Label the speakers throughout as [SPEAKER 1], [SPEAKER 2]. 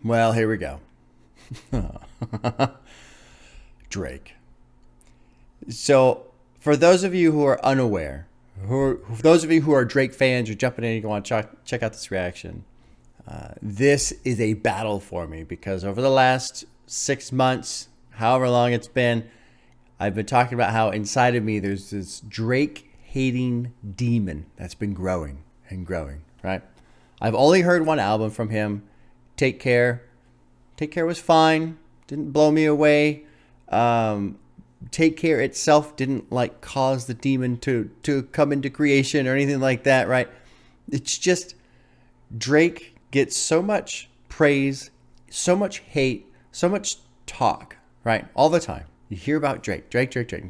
[SPEAKER 1] Well, here we go. Drake. So, for those of you who are unaware, those of you who are Drake fans, you're jumping in and you want to check out this reaction. This is a battle for me because over the last 6 months, however long it's been, I've been talking about how inside of me there's this Drake hating demon that's been growing and growing, right? I've only heard one album from him, Take Care. Take Care was fine, didn't blow me away. Take Care itself didn't like cause the demon to come into creation or anything like that, right? It's just Drake gets so much praise, so much hate, so much talk, right? All the time. You hear about Drake.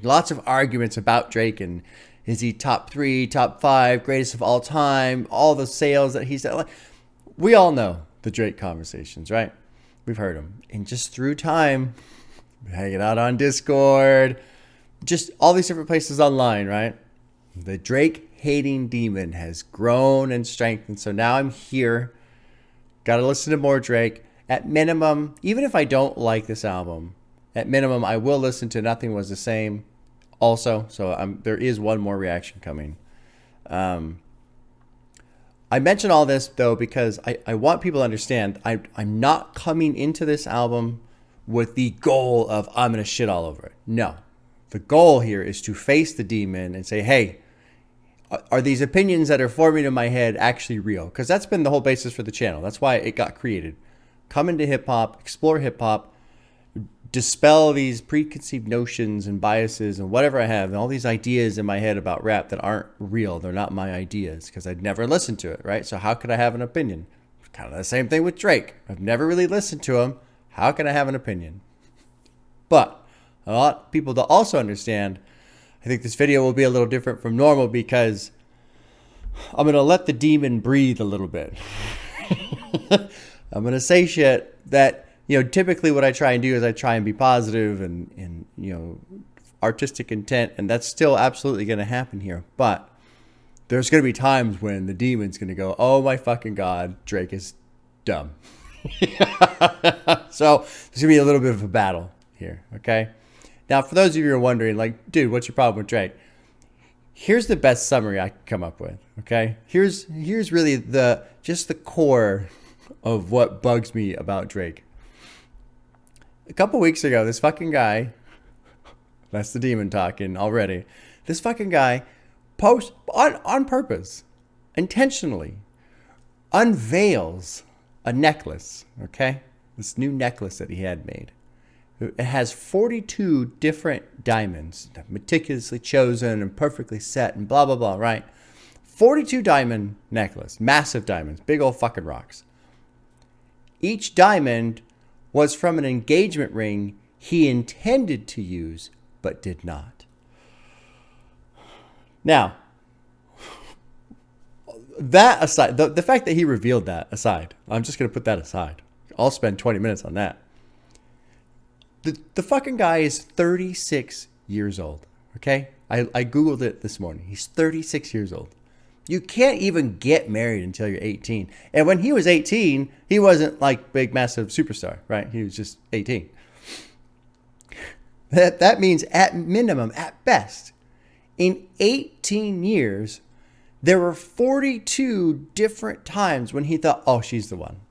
[SPEAKER 1] Lots of arguments about Drake and is he top 3, top 5, greatest of all time, all the sales that he's done. We all know the Drake conversations, right? We've heard them. And just through time, hanging out on Discord, just all these different places online, right? The Drake hating demon has grown and strengthened. So now I'm here. Got to listen to more Drake. At minimum, even if I don't like this album, at minimum, I will listen to Nothing Was the Same also. So there is one more reaction coming. I mention all this, though, because I want people to understand I'm not coming into this album with the goal of I'm going to shit all over it. No. The goal here is to face the demon and say, hey, are these opinions that are forming in my head actually real? Because that's been the whole basis for the channel. That's why it got created. Come into hip-hop, explore hip-hop, dispel these preconceived notions and biases and whatever I have and all these ideas in my head about rap that aren't real. They're not my ideas because I'd never listened to it, right? So how could I have an opinion? Kind of the same thing with Drake. I've never really listened to him. How can I have an opinion? But a lot of people to also understand, I think this video will be a little different from normal because I'm going to let the demon breathe a little bit. I'm going to say shit that, typically what I try and do is I try and be positive and artistic intent. And that's still absolutely going to happen here. But there's going to be times when the demon's going to go, oh my fucking God, Drake is dumb. So there's going to be a little bit of a battle here, okay? Now, for those of you who are wondering, like, dude, what's your problem with Drake? Here's the best summary I can come up with, okay? Here's really just the core of what bugs me about Drake. A couple weeks ago, this fucking guy, that's the demon talking already, this fucking guy posts on purpose, intentionally, unveils a necklace, okay? This new necklace that he had made. It has 42 different diamonds, meticulously chosen and perfectly set and blah, blah, blah, right? 42 diamond necklace, massive diamonds, big old fucking rocks. Each diamond was from an engagement ring he intended to use, but did not. Now, that aside, the fact that he revealed that aside, I'm just going to put that aside. I'll spend 20 minutes on that. The fucking guy is 36 years old, okay? I Googled it this morning. He's 36 years old. You can't even get married until you're 18. And when he was 18, he wasn't like big, massive superstar, right? He was just 18. That means at minimum, at best, in 18 years, there were 42 different times when he thought, oh, she's the one.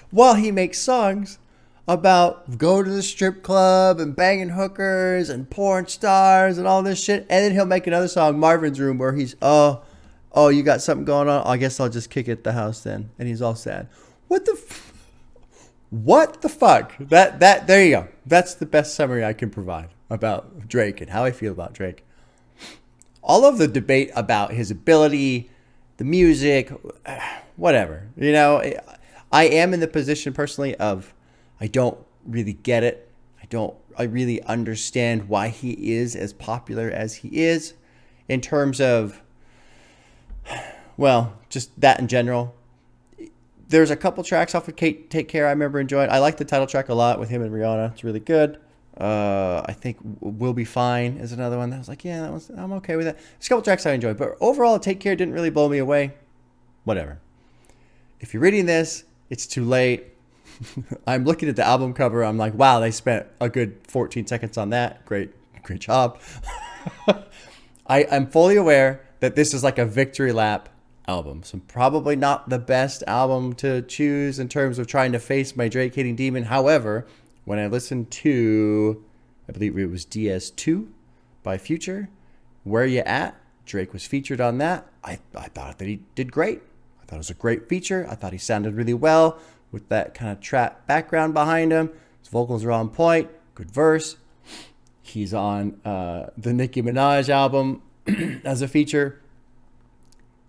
[SPEAKER 1] While he makes songs about go to the strip club and banging hookers and porn stars and all this shit. And then he'll make another song, Marvin's Room, where he's, oh, you got something going on? I guess I'll just kick it at the house then. And he's all sad. What the fuck? There you go. That's the best summary I can provide about Drake and how I feel about Drake. All of the debate about his ability, the music, whatever, I am in the position personally of I don't really get it. I really understand why he is as popular as he is in terms of, well, just that in general. There's a couple tracks off of Take Care I remember enjoying. I like the title track a lot with him and Rihanna. It's really good. I think We'll Be Fine is another one that I was like, yeah, I'm okay with that. There's a couple tracks I enjoyed, but overall Take Care didn't really blow me away. Whatever. If you're reading this, it's too late. I'm looking at the album cover. I'm like, wow, they spent a good 14 seconds on that. Great job. I'm fully aware that this is like a victory lap album. So probably not the best album to choose in terms of trying to face my Drake hating demon. However, when I listened to, I believe it was DS2 by Future, Where You At? Drake was featured on that. I thought that he did great. I thought it was a great feature. I thought he sounded really well with that kind of trap background behind him. His vocals are on point. Good verse. He's on the Nicki Minaj album as a feature.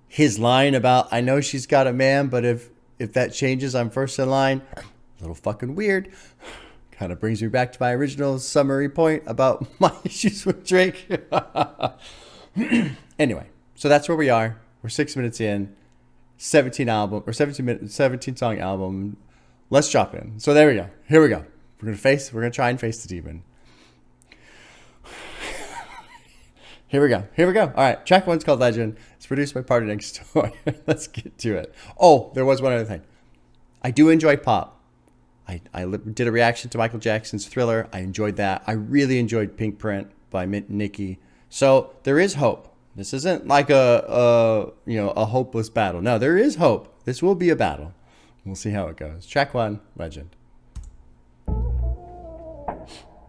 [SPEAKER 1] His line about, I know she's got a man, but if that changes, I'm first in line. A little fucking weird. Kind of brings me back to my original summary point about my issues with Drake. Anyway, so that's where we are. We're 6 minutes in. 17 song album. Let's drop in. So there we go. Here we go. We're gonna try and face the demon. Here we go. All right. Track 1's called Legend. It's produced by Party Next Door. Let's get to it. Oh, there was one other thing. I do enjoy pop. I did a reaction to Michael Jackson's Thriller. I enjoyed that. I really enjoyed Pink Print by Nicki. So there is hope. This isn't like a hopeless battle. No, there is hope. This will be a battle. We'll see how it goes. Track 1, Legend.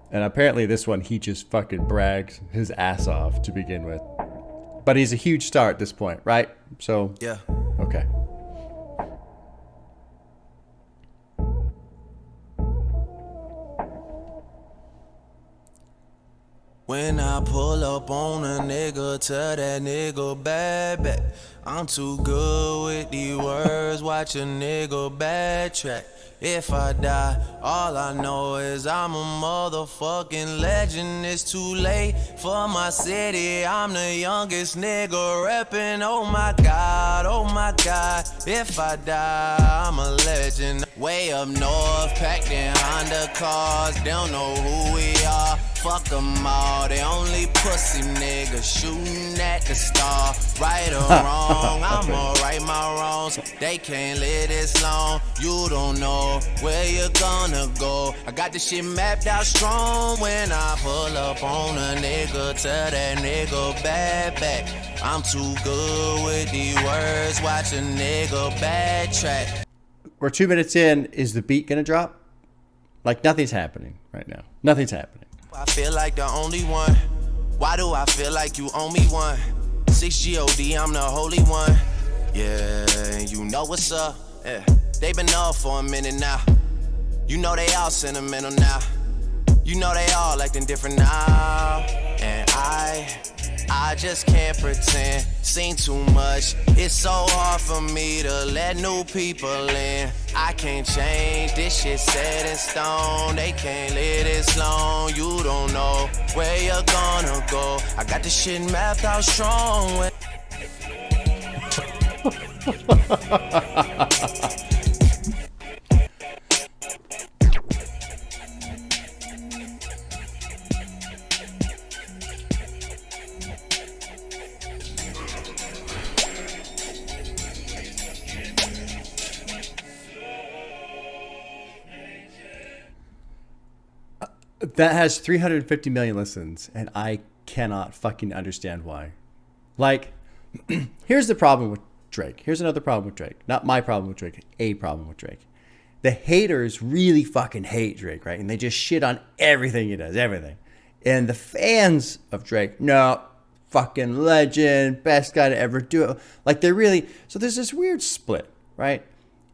[SPEAKER 1] And apparently this one, he just fucking brags his ass off to begin with. But he's a huge star at this point, right? So, yeah. Okay.
[SPEAKER 2] When I pull up on a nigga, tell that nigga bad back. I'm too good with these words, watch a nigga backtrack. If I die, all I know is I'm a motherfucking legend. It's too late for my city, I'm the youngest nigga reppin'. Oh my God, if I die, I'm a legend. Way up north, packed in Honda cars, they don't know who we are. Fuck them all, they only pussy niggas shooting at the star. Right or wrong, I'ma right my wrongs. They can't live this long, you don't know where you're gonna go. I got this shit mapped out strong. When I pull up on a nigga, tell that nigga bad back. I'm too good with these words, watch a nigga backtrack.
[SPEAKER 1] We're 2 minutes in. Is the beat gonna drop? Like nothing's happening right now. Nothing's happening.
[SPEAKER 2] I feel like the only one. Why do I feel like you owe me one? 6 GOD, I'm the holy one. Yeah, you know what's up. Yeah. They been up for a minute now. You know they all sentimental now. You know they all acting different now. And I just can't pretend. Seen too much. It's so hard for me to let new people in. I can't change, this shit set in stone. They can't live this long. You don't know where you're gonna go. I got this shit mapped out strong.
[SPEAKER 1] That has 350 million listens, and I cannot fucking understand why. Like, here's the problem with Drake. Here's another problem with Drake. Not my problem with Drake, a problem with Drake. The haters really fucking hate Drake, right? And they just shit on everything he does, everything. And the fans of Drake, no, fucking legend, best guy to ever do it. Like, they're really... So there's this weird split, right?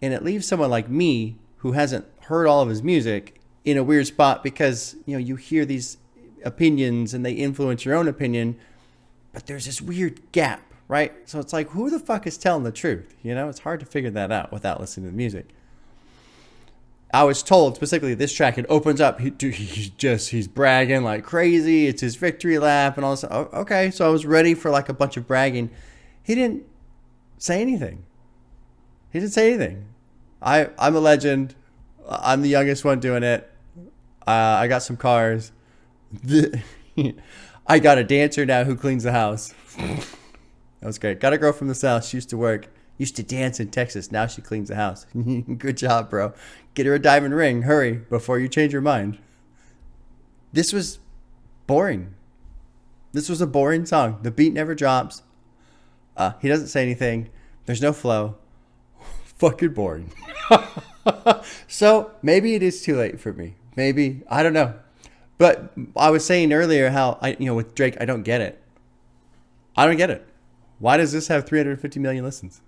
[SPEAKER 1] And it leaves someone like me, who hasn't heard all of his music, in a weird spot because, you know, you hear these opinions and they influence your own opinion, but there's this weird gap, right? So it's like, who the fuck is telling the truth? You know, it's hard to figure that out without listening to the music. I was told specifically this track, it opens up, he's bragging like crazy. It's his victory lap and all this. Oh, okay, so I was ready for like a bunch of bragging. He didn't say anything. I'm a legend. I'm the youngest one doing it. I got some cars. I got a dancer now who cleans the house. That was great. Got a girl from the South. She used to work Used to dance in Texas. Now she cleans the house. Good job, bro. Get her a diamond ring. Hurry before you change your mind. This was boring. This was a boring song. The beat never drops. He doesn't say anything. There's no flow. Fucking boring. So maybe it is too late for me. Maybe. I don't know. But I was saying earlier how, with Drake, I don't get it. I don't get it. Why does this have 350 million listens?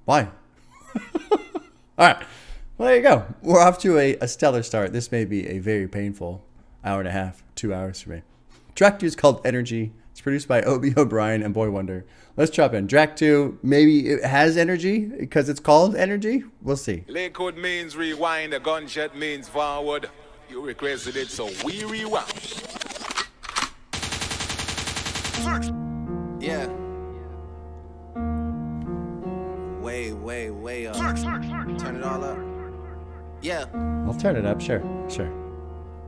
[SPEAKER 1] Why? All right. Well, there you go. We're off to a stellar start. This may be a very painful hour and a half, 2 hours for me. Track 2 is called Energy. It's produced by Obi O'Brien and Boy Wonder. Let's drop in. Track 2, maybe it has energy because it's called Energy. We'll see.
[SPEAKER 3] Liquid means rewind. A gunshot means forward. You requested it, so we rewound.
[SPEAKER 2] Yeah. Way up. Turn it all up. Yeah.
[SPEAKER 1] I'll turn it up. Sure.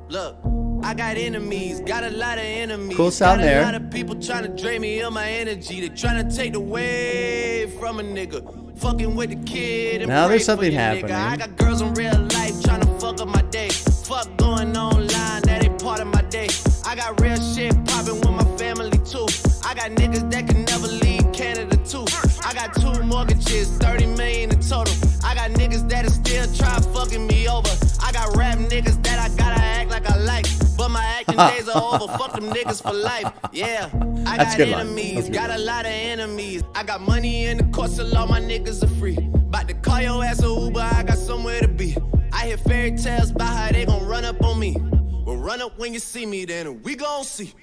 [SPEAKER 2] Look, I got enemies, got a lot of enemies.
[SPEAKER 1] Cool sound there.
[SPEAKER 2] Got a lot of people trying to drain me of my energy. They trying to take away from a nigga. Fucking with the kid and
[SPEAKER 1] now
[SPEAKER 2] pray
[SPEAKER 1] there's something
[SPEAKER 2] for the
[SPEAKER 1] happening.
[SPEAKER 2] Nigga. I got girls in real life trying to fuck up my day. Fuck going online, that ain't part of my day. I got real shit popping with my family too. I got niggas that can never leave Canada too. I got 2 mortgages, 30 million in total. I got niggas that'll still try fucking me over. I got rap niggas that I gotta act like I like. But my acting days are over, fuck them niggas for life. Yeah, I got enemies, got a lot of enemies. I got money in the court, so all my niggas are free. About to call your ass a Uber, I got somewhere to be. I hear fairy tales about how they gon' run up on me. Well, run up when you see me, then we gon' see.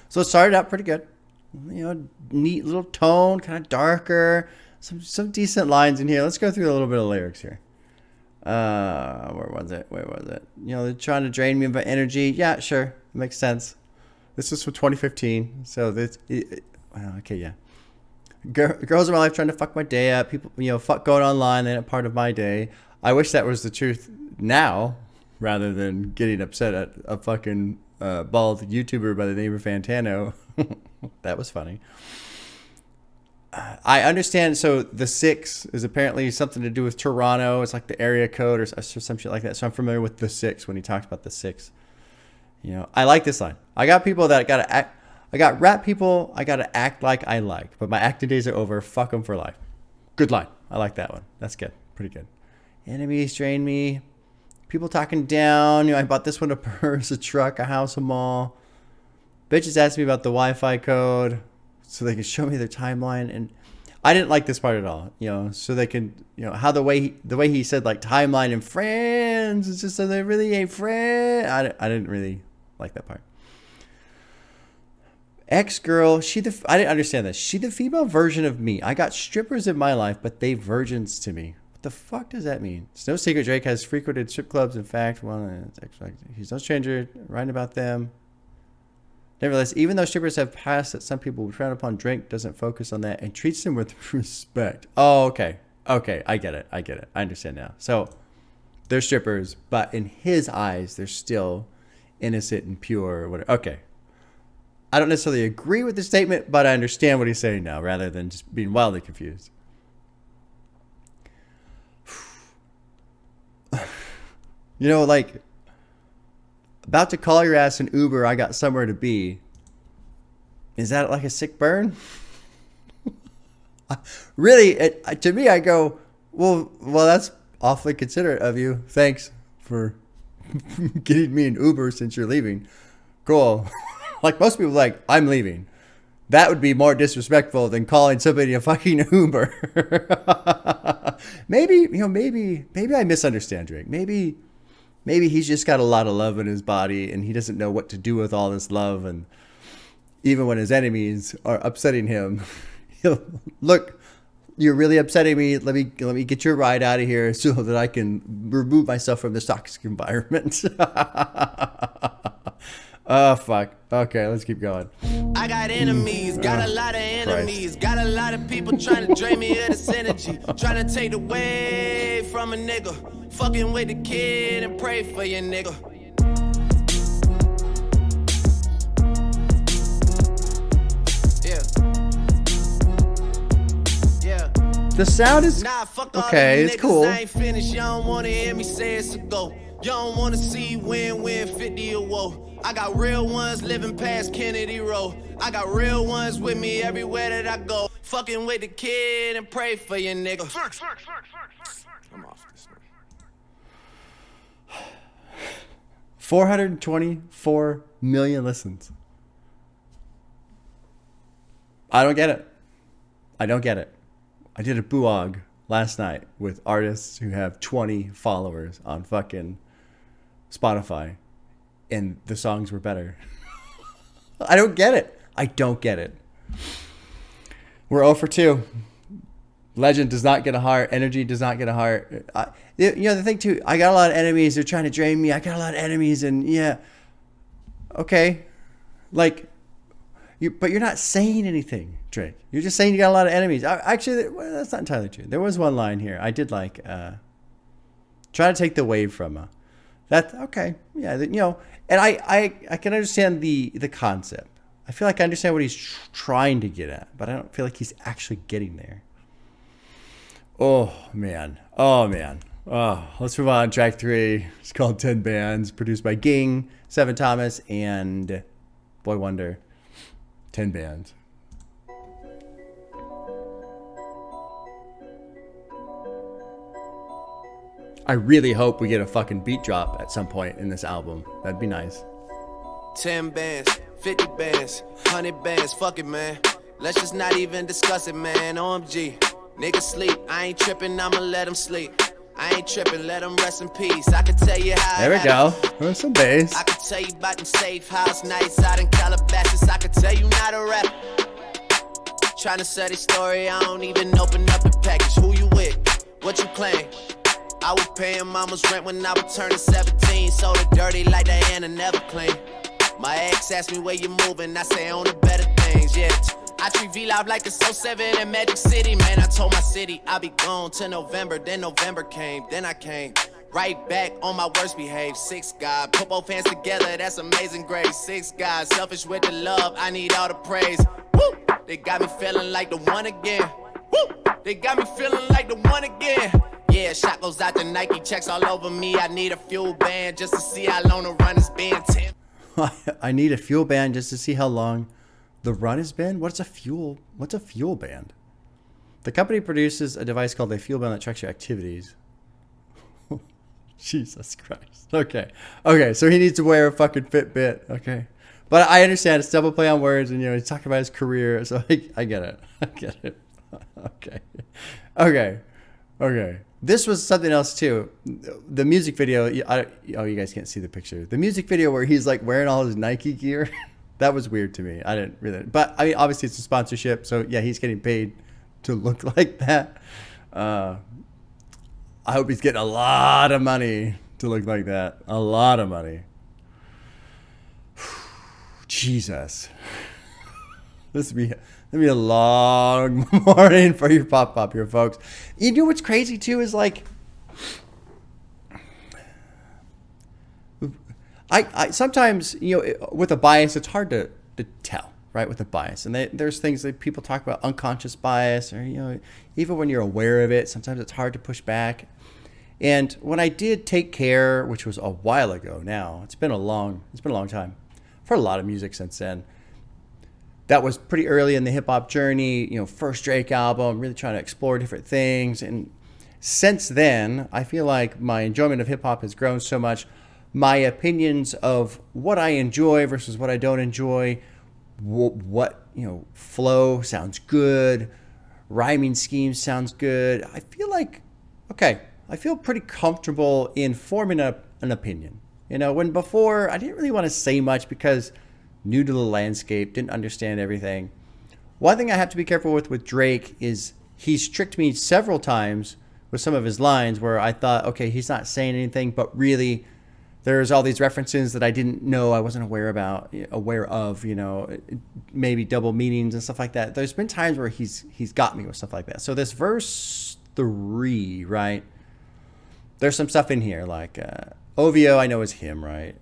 [SPEAKER 1] So it started out pretty good. Neat little tone, kind of darker. Some decent lines in here. Let's go through a little bit of lyrics here. Where was it? They're trying to drain me of my energy. Yeah, sure. Makes sense. This is from 2015. So okay, yeah. Girls in my life trying to fuck my day up. People, fuck going online. They ain't part of my day. I wish that was the truth now, rather than getting upset at a fucking bald YouTuber by the name of Fantano. That was funny. I understand. So the 6 is apparently something to do with Toronto. It's like the area code or some shit like that. So I'm familiar with the 6 when he talks about the 6. I like this line. I got people that gotta act. I got rap people I gotta act like I like, but my acting days are over. Fuck them for life. Good line. I like that one. That's good. Pretty good. Enemies drain me. People talking down. I bought this one a purse, a truck, a house, a mall. Bitches asked me about the Wi-Fi code so they can show me their timeline, and I didn't like this part at all. So they can, how the way he said like timeline and friends. It's just so they really ain't friends. I didn't really like that part. Ex-girl, I didn't understand this. She the female version of me. I got strippers in my life, but they virgins to me. What the fuck does that mean? It's no secret Drake has frequented strip clubs. In fact, he's no stranger writing about them. Nevertheless, even though strippers have passed that some people would frown upon, Drake doesn't focus on that and treats them with respect. Oh, okay. Okay, I get it. I understand now. So they're strippers, but in his eyes, they're still innocent and pure or whatever. Okay. I don't necessarily agree with the statement, but I understand what he's saying now rather than just being wildly confused. About to call your ass an Uber, I got somewhere to be. Is that like a sick burn? Really, to me, I go, well, that's awfully considerate of you. Thanks for getting me an Uber since you're leaving. Cool. Like most people, I'm leaving. That would be more disrespectful than calling somebody a fucking Uber. Maybe I misunderstand Drake. Maybe he's just got a lot of love in his body and he doesn't know what to do with all this love. And even when his enemies are upsetting him, he'll look, you're really upsetting me. Let me get your ride out of here so that I can remove myself from this toxic environment. Oh, fuck. Okay, let's keep going.
[SPEAKER 2] I got enemies, got a lot of enemies. Got a lot of people trying to drain me of this energy. Trying to take away from a nigga. Fucking with the kid and pray for your nigga. Yeah.
[SPEAKER 1] The sound is
[SPEAKER 2] Nah, fuck all
[SPEAKER 1] okay.
[SPEAKER 2] these
[SPEAKER 1] It's
[SPEAKER 2] niggas,
[SPEAKER 1] cool.
[SPEAKER 2] I ain't finished. You don't wanna hear me say it's a go. You don't wanna see win 50 or whoa. I got real ones living past Kennedy Road. I got real ones with me everywhere that I go. Fucking with the kid and pray for your nigga. I'm off this one.
[SPEAKER 1] 424 million listens. I don't get it. I don't get it. I did a buog last night with artists who have 20 followers on fucking Spotify, and the songs were better. I don't get it. I don't get it. We're 0 for 2. Legend does not get a heart. Energy does not get a heart. You know, the thing too, I got a lot of enemies. They're trying to drain me. I got a lot of enemies, and yeah. Okay. Like, but you're not saying anything, Drake. You're just saying you got a lot of enemies. Actually, well, that's not entirely true. There was one line here. I did like, try to take the wave from her. That, okay. Yeah, you know, and I can understand the concept. I feel like I understand what he's trying to get at, but I don't feel like he's actually getting there. Oh, man. Oh, man. Oh, let's move on. Track 3. It's called 10 Bands, produced by Ging, Seven Thomas, and Boy Wonder. 10 Bands. I really hope we get a fucking beat drop at some point in this album. That'd be nice.
[SPEAKER 2] 10 bands, 50 bands, 100 bands, fuck it, man. Let's just not even discuss it, man. OMG, niggas sleep. I ain't tripping, I'ma let them sleep. I ain't tripping, let them rest in peace. I can tell you how.
[SPEAKER 1] There we go. There's some bass.
[SPEAKER 2] I can tell you about them safe house nights out in Calabasas. I can tell you not a rap. Trying to sell this story, I don't even open up the package. Who you with? What you claim? I was paying mama's rent when I was turning 17. Sold it dirty like Diana, never clean. My ex asked me where you moving, I say on the better things, yeah. I treat V-Live like it's 07 in Magic City. Man, I told my city I'll be gone till November. Then November came, then I came right back on my worst behave. 6 God, put both hands together, that's amazing grace. 6 God, selfish with the love, I need all the praise. Woo! They got me feeling like the one again. Woo! They got me feeling like the one again. Yeah, shot goes out to Nike, checks all over me. I need a fuel band just to see how long the run has been. 10.
[SPEAKER 1] I need a fuel band just to see how long the run has been. What's a fuel band? The company produces a device called a fuel band that tracks your activities. Jesus Christ. Okay, so he needs to wear a fucking Fitbit. Okay, but I understand it's double play on words, and you know he's talking about his career, so I get it. Okay. This was something else too. The music video. You guys can't see the picture. The music video where he's like wearing all his Nike gear. That was weird to me. I didn't really. But I mean, obviously it's a sponsorship, so yeah, he's getting paid to look like that. I hope he's getting a lot of money to look like that. A lot of money. Jesus. This will be a long morning for your pop here, folks. You know what's crazy too is like, I sometimes, you know, with a bias, it's hard to tell, right? With a bias, and there's things that people talk about, unconscious bias, or you know, even when you're aware of it, sometimes it's hard to push back. And when I did Take Care, which was a while ago now, it's been a long time for a lot of music since then. That was pretty early in the hip hop journey, you know, first Drake album, really trying to explore different things. And since then, I feel like my enjoyment of hip hop has grown so much. My opinions of what I enjoy versus what I don't enjoy, what you know, flow sounds good, rhyming scheme sounds good. I feel like, okay, I feel pretty comfortable in forming an opinion. You know, when before I didn't really want to say much because new to the landscape, didn't understand everything. One thing I have to be careful with Drake is he's tricked me several times with some of his lines where I thought, okay, he's not saying anything, but really there's all these references that I didn't know, I wasn't aware of, you know, maybe double meanings and stuff like that. There's been times where he's got me with stuff like that. So this verse 3, right? There's some stuff in here like OVO, I know is him, right?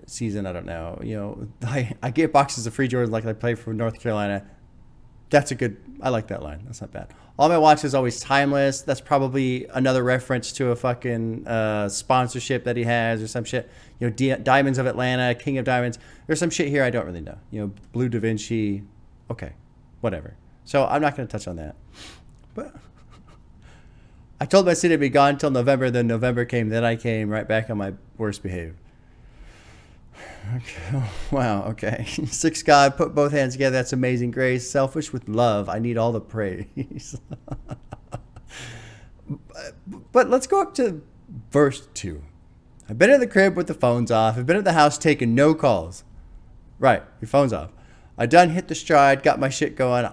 [SPEAKER 1] Season, I don't know. You know, I get boxes of free Jordans like I play for North Carolina. I like that line. That's not bad. All my watch is always timeless. That's probably another reference to a fucking sponsorship that he has or some shit. You know, Diamonds of Atlanta, King of Diamonds. There's some shit here I don't really know. You know, Blue Da Vinci. Okay, whatever. So I'm not going to touch on that. But I told my city to be gone until November. Then November came. Then I came right back on my worst behavior. Okay. Wow. Okay. 6 God, put both hands together. That's amazing grace. Selfish with love. I need all the praise. But let's go up to verse 2. I've been in the crib with the phones off. I've been at the house taking no calls. Right. Your phone's off. I done hit the stride. Got my shit going.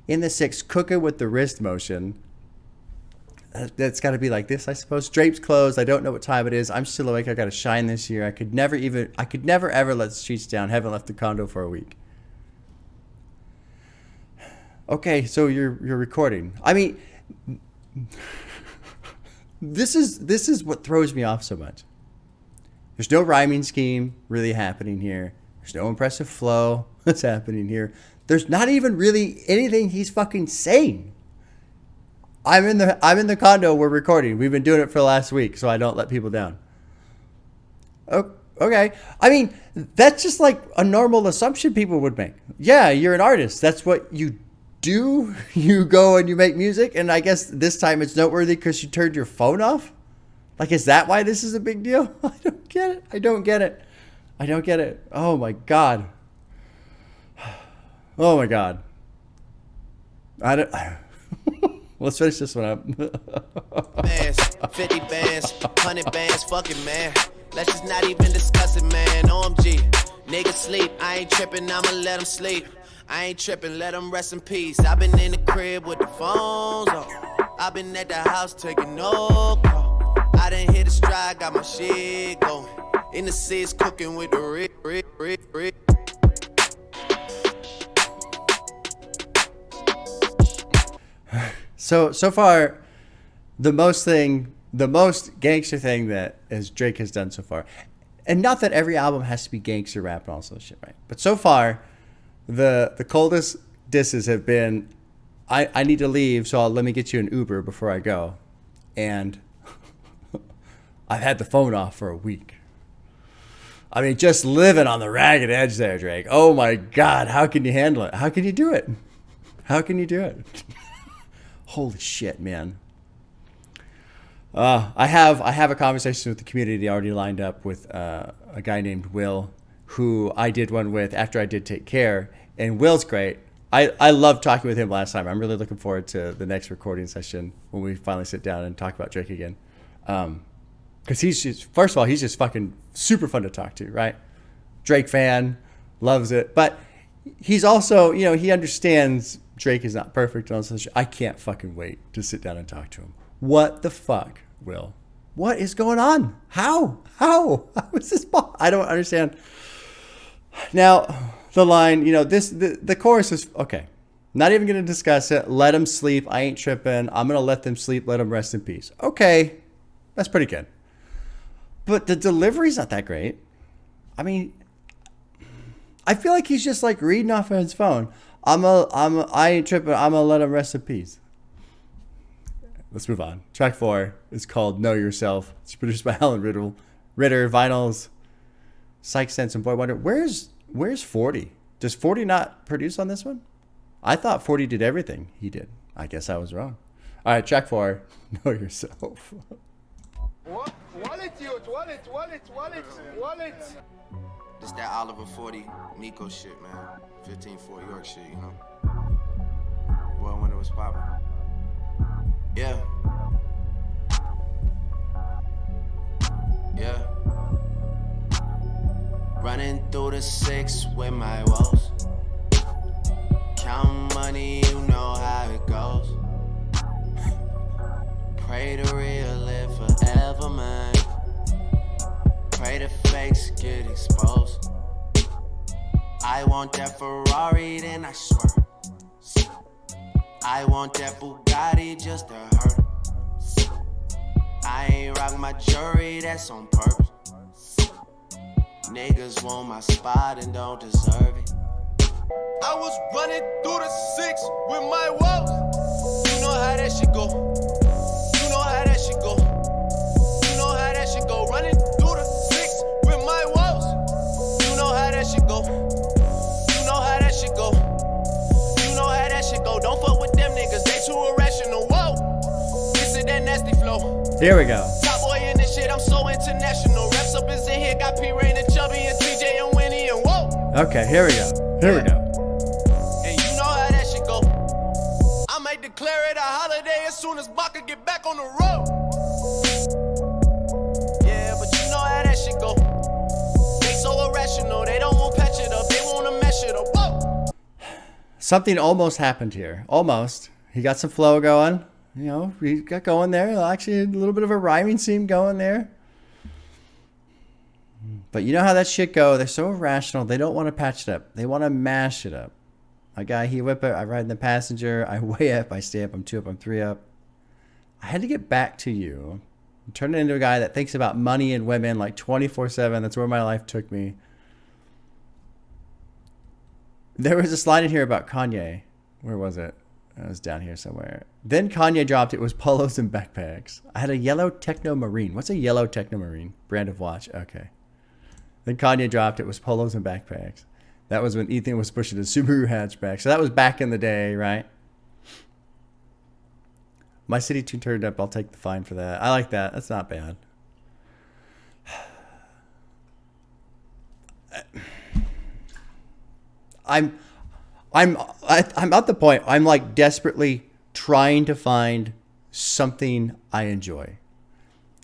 [SPEAKER 1] In the 6, cooking with the wrist motion. That's got to be like this, I suppose. Drapes closed. I don't know what time it is. I'm still awake. I got to shine this year. I could never ever let the streets down. Haven't left the condo for a week. Okay, so you're recording. I mean, this is what throws me off so much. There's no rhyming scheme really happening here. There's no impressive flow that's happening here. There's not even really anything he's fucking saying. I'm in the condo. We're recording. We've been doing it for the last week, so I don't let people down. Oh, okay. I mean, that's just like a normal assumption people would make. Yeah, you're an artist. That's what you do. You go and you make music, and I guess this time it's noteworthy because you turned your phone off. Like, is that why this is a big deal? I don't get it. I don't get it. Oh my God. Oh my God. Let's finish this one up.
[SPEAKER 2] Bands, 50 bands, 100 bands, fuck it, man. Let's just not even discuss it, man. OMG, niggas sleep. I ain't tripping, I'ma let them sleep. I ain't tripping, let them rest in peace. I've been in the crib with the phones on. I've been at the house taking no call. I done hit a stride, got my shit going. In the 6, cooking with the rig.
[SPEAKER 1] So far, the most gangster thing that Drake has done so far, and not that every album has to be gangster rap and all this shit, right? But so far, the coldest disses have been, I need to leave, so let me get you an Uber before I go, and I've had the phone off for a week. I mean, just living on the ragged edge there, Drake. Oh my God, how can you handle it? How can you do it? How can you do it? Holy shit, man. I have a conversation with the community already lined up with a guy named Will, who I did one with after I did Take Care. And Will's great. I loved talking with him last time. I'm really looking forward to the next recording session when we finally sit down and talk about Drake again. Because he's just fucking super fun to talk to, right? Drake fan, loves it. But he's also, he understands Drake is not perfect and all this shit. I can't fucking wait to sit down and talk to him. What the fuck, Will? What is going on? How is this? I don't understand. Now, the line, the chorus is, okay, not even going to discuss it. Let them sleep. I ain't tripping. I'm going to let them sleep. Let them rest in peace. Okay, that's pretty good. But the delivery's not that great. I mean, I feel like he's just like reading off of his phone. I ain't tripping. I'm gonna let him rest in peace. Let's move on. Track 4 is called Know Yourself. It's produced by Alan Ritter, Vinyls, Psych Sense, and Boy Wonder. Where's 40? Does 40 not produce on this one? I thought 40 did everything he did. I guess I was wrong. All right, track 4, Know Yourself.
[SPEAKER 3] What? Wallet, youth. Wallet.
[SPEAKER 2] This that Oliver 40 Miko shit, man. 15-4 York shit, Boy, when it was poppin'. Yeah. Running through the 6 with my woes. Count money, you know how it goes. Pray the real live forever, man. Pray the fakes get exposed. I want that Ferrari, then I swear. I want that Bugatti just to hurt. I ain't rock my jewelry, that's on purpose. Niggas want my spot and don't deserve it. I was running through the 6 with my woes. You know how that shit go. You know how that shit go. You know how that shit go. Running through the 6 with my woes. You know how that shit go. You know how that shit go. You know how that shit go. Don't fuck with them niggas, they too irrational. Whoa, this is that nasty flow.
[SPEAKER 1] Here we go.
[SPEAKER 2] Top boy in this shit, I'm so international. Reps up is in here, got P Rain and Chubby and TJ and Winnie and whoa.
[SPEAKER 1] Okay, here we go. Here we go.
[SPEAKER 2] And you know how that shit go. I might declare it a holiday as soon as Baka get back on the road. Yeah, but you know how that shit go. They so irrational, they don't want to patch it up, they want to mesh it up. Whoa.
[SPEAKER 1] Something almost happened here. Almost. He got some flow going. You know, we got going there. Actually, a little bit of a rhyming seam going there. But you know how that shit go. They're so irrational. They don't want to patch it up. They want to mash it up. My guy, he whip it. I ride in the passenger. I way up. I stay up. I'm 2 up. I'm 3 up. I had to get back to you. Turn it into a guy that thinks about money and women like 24/7. That's where my life took me. There was a line in here about Kanye. Where was it? It was down here somewhere. Then Kanye dropped it was polos and backpacks. I had a yellow Techno Marine. What's a yellow Techno Marine? Brand of watch. Okay. Then Kanye dropped it was polos and backpacks. That was when Ethan was pushing a Subaru hatchback. So that was back in the day, right? My city tune turned up. I'll take the fine for that. I like that. That's not bad. I'm at the point I'm like desperately trying to find something I enjoy.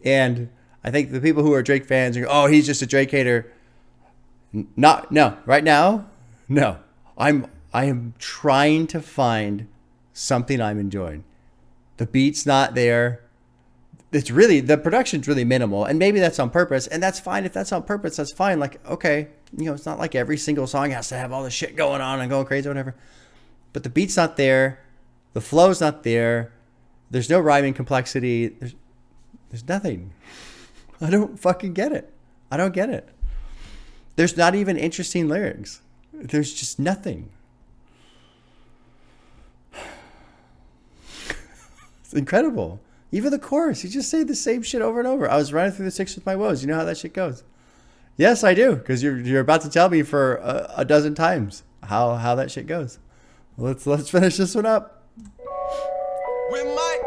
[SPEAKER 1] And I think the people who are Drake fans are, oh, he's just a Drake hater. No, right now, no. I am trying to find something I'm enjoying. The beat's not there. It's really, the production's really minimal, and maybe that's on purpose, and that's fine. If that's on purpose, that's fine. Like, okay, you know, it's not like every single song has to have all this shit going on and going crazy or whatever. But the beat's not there. The flow's not there. There's no rhyming complexity. There's nothing. I don't fucking get it. I don't get it. There's not even interesting lyrics. There's just nothing. It's incredible. Even the chorus, he just say the same shit over and over. I was running through the 6 with my woes. You know how that shit goes? Yes, I do, because you're about to tell me for a dozen times how that shit goes. Let's finish this one up.
[SPEAKER 2] With my,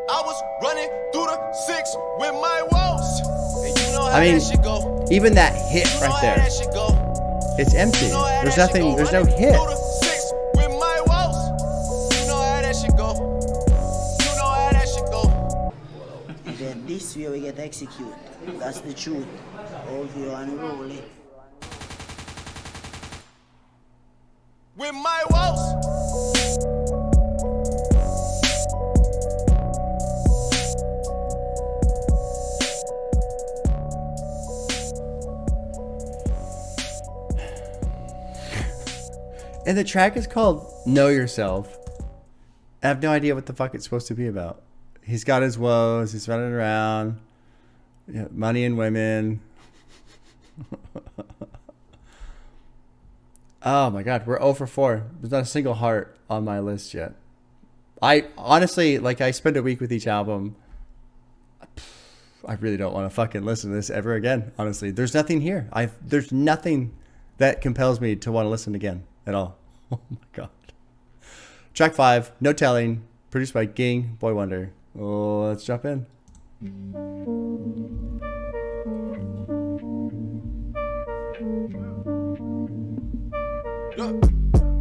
[SPEAKER 2] I was running through the 6 with my woes. And you know how that shit go.
[SPEAKER 1] Even that hit
[SPEAKER 2] You know
[SPEAKER 1] right
[SPEAKER 2] how
[SPEAKER 1] there,
[SPEAKER 2] that shit go.
[SPEAKER 1] it's empty.
[SPEAKER 2] You know how
[SPEAKER 1] There's
[SPEAKER 2] that shit
[SPEAKER 1] nothing.
[SPEAKER 2] go.
[SPEAKER 1] There's no
[SPEAKER 2] Running
[SPEAKER 1] hit.
[SPEAKER 2] through the 6 with my woes. You know how that shit go. You know how that shit go.
[SPEAKER 4] Then this way we get execute. That's the truth. Hold you and roll it.
[SPEAKER 2] With my woes.
[SPEAKER 1] And the track is called Know Yourself. I have no idea what the fuck it's supposed to be about. He's got his woes. He's running around. You know, money and women. Oh my God, we're 0 for 4. There's not a single heart on my list yet. I honestly, like, I spend a week with each album. I really don't want to fucking listen to this ever again. Honestly, there's nothing here. There's nothing that compels me to want to listen again at all. Oh my God. Track 5, No Telling, produced by Ging, Boy Wonder. Oh, let's jump in.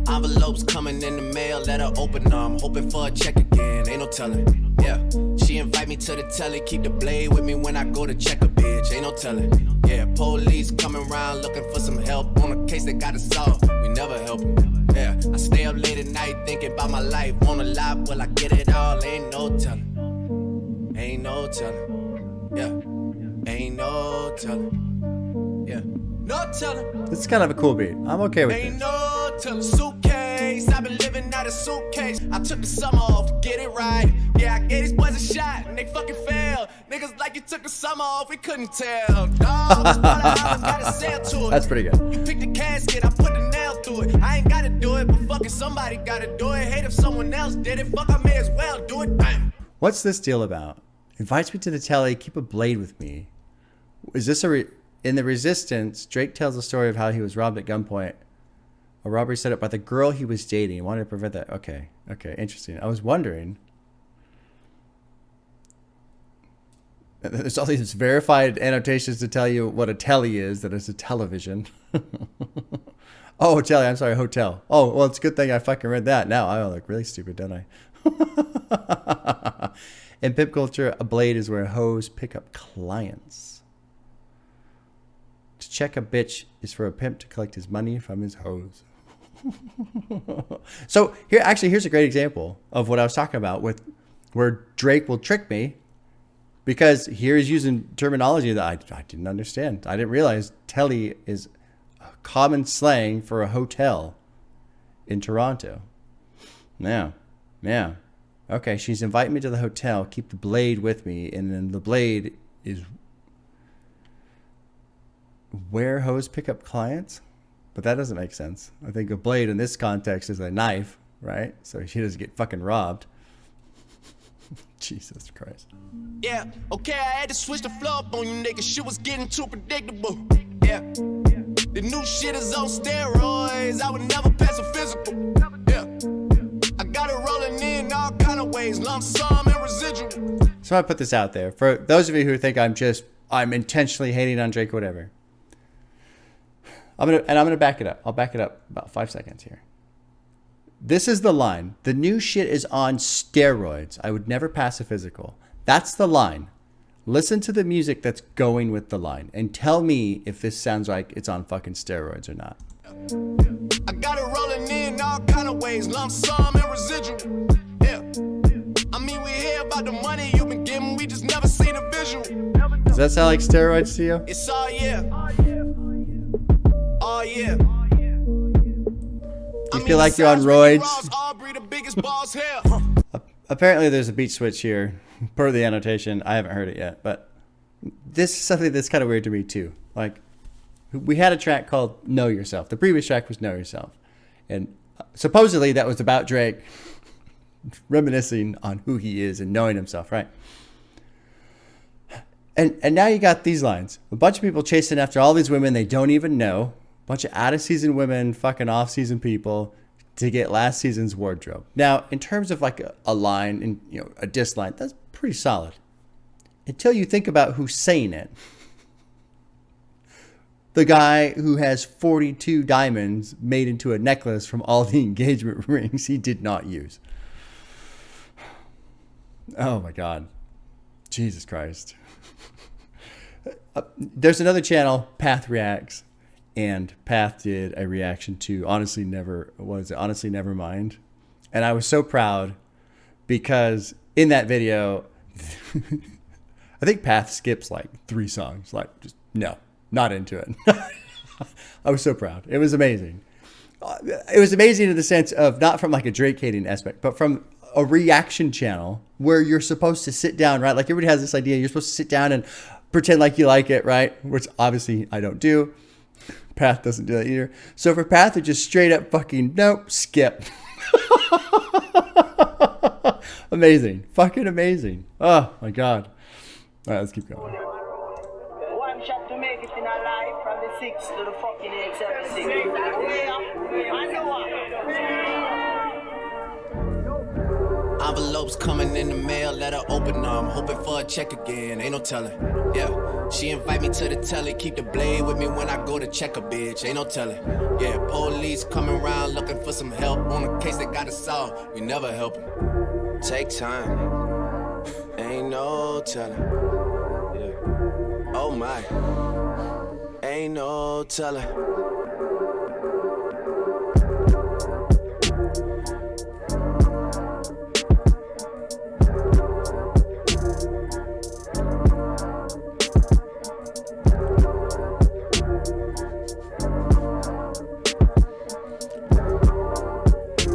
[SPEAKER 2] Envelopes coming in the mail, let her open them. Hoping for a check again, ain't no telling. Yeah, she invite me to the telly, keep the blade with me when I go to check a bitch, ain't no telling. Yeah, police coming around looking for some help on a case they gotta solve. We never help them. Yeah, I stay up late at night thinking about my life. Wanna lie, will I get it all? Ain't no telling. Ain't no telling. Yeah, ain't no telling. Yeah, no telling.
[SPEAKER 1] This is kind of a cool beat. I'm okay with
[SPEAKER 2] Ain't
[SPEAKER 1] this.
[SPEAKER 2] no telling. Suitcase, I've been living out of suitcase. I took the summer off to get it right. Yeah, I gave these boys a shot and they fucking failed. Niggas like you took the summer off, we couldn't tell. Dog, this part of the house got a sale to it.
[SPEAKER 1] That's pretty good.
[SPEAKER 2] You picked the casket, I put the nails through it. I ain't gotta do it, but fucking somebody gotta do it. Hate if someone else did it, fuck, I may as well do it. Damn.
[SPEAKER 1] What's this deal about? Invites me to the telly, keep a blade with me. Is this in the Resistance, Drake tells the story of how he was robbed at gunpoint. A robbery set up by the girl he was dating. He wanted to prevent that. Okay, interesting. I was wondering. There's all these verified annotations to tell you what a telly is, that it's a television. Oh, telly, I'm sorry, hotel. Oh, well, it's a good thing I fucking read that. Now I look really stupid, don't I? In pimp culture, a blade is where hoes pick up clients. To check a bitch is for a pimp to collect his money from his hoes. So here's a great example of what I was talking about with where Drake will trick me, because here he's using terminology that I didn't understand. I didn't realize telly is a common slang for a hotel in Toronto. Yeah. Okay, she's inviting me to the hotel. Keep the blade with me. And then the blade is where hoes pick up clients? But that doesn't make sense. I think a blade in this context is a knife, right? So she doesn't get fucking robbed. Jesus Christ.
[SPEAKER 2] Yeah, okay, I had to switch the flow up on you niggas. Shit was getting too predictable. Yeah, the new shit is on steroids. I would never pass a physical. Yeah, I got it rolling in all kind of ways. Lump sum and residual.
[SPEAKER 1] So I put this out there for those of you who think I'm intentionally hating on Drake or whatever. I'm gonna back it up. I'll back it up about 5 seconds here. This is the line. The new shit is on steroids. I would never pass a physical. That's the line. Listen to the music that's going with the line and tell me if this sounds like it's on fucking steroids or not.
[SPEAKER 2] I got it rolling in all kind of ways. Lump sum and residual. Yeah. I mean, we hear about the money you've been getting. We just never seen a visual.
[SPEAKER 1] Does that sound like steroids to you?
[SPEAKER 2] It's all yeah. Oh yeah.
[SPEAKER 1] You feel like you're on roids? Apparently there's a beat switch here per the annotation. I haven't heard it yet, but this is something that's kind of weird to me too. Like, we had a track called Know Yourself. The previous track was Know Yourself. And supposedly that was about Drake reminiscing on who he is and knowing himself, right? And now you got these lines. A bunch of people chasing after all these women they don't even know. Bunch of out-of-season women fucking off-season people to get last season's wardrobe. Now, in terms of like a line and a diss line, that's pretty solid. Until you think about who's saying it. The guy who has 42 diamonds made into a necklace from all the engagement rings he did not use. Oh my God. Jesus Christ. There's another channel, Path Reacts. And Path did a reaction to Honestly Nevermind. And I was so proud because in that video, I think Path skips like 3 songs. Like, just no, not into it. I was so proud. It was amazing. It was amazing in the sense of not from like a Drake hating aspect, but from a reaction channel where you're supposed to sit down, right? Like everybody has this idea. You're supposed to sit down and pretend like you like it, right? Which obviously I don't do. Path doesn't do that either. So for Path to just straight up fucking nope, skip. Amazing. Fucking amazing. Oh my God. All right, let's keep going.
[SPEAKER 4] One shot to make it in a life from the 6 to the fucking 876.
[SPEAKER 2] Envelopes coming in the mail, let her open them. Hoping for a check again, ain't no telling. Yeah, she invite me to the telly, keep the blade with me when I go to check a bitch, ain't no telling. Yeah, police coming around looking for some help on a case that got us solved. We never help them. Take time, ain't no telling. Yeah, oh my, ain't no telling.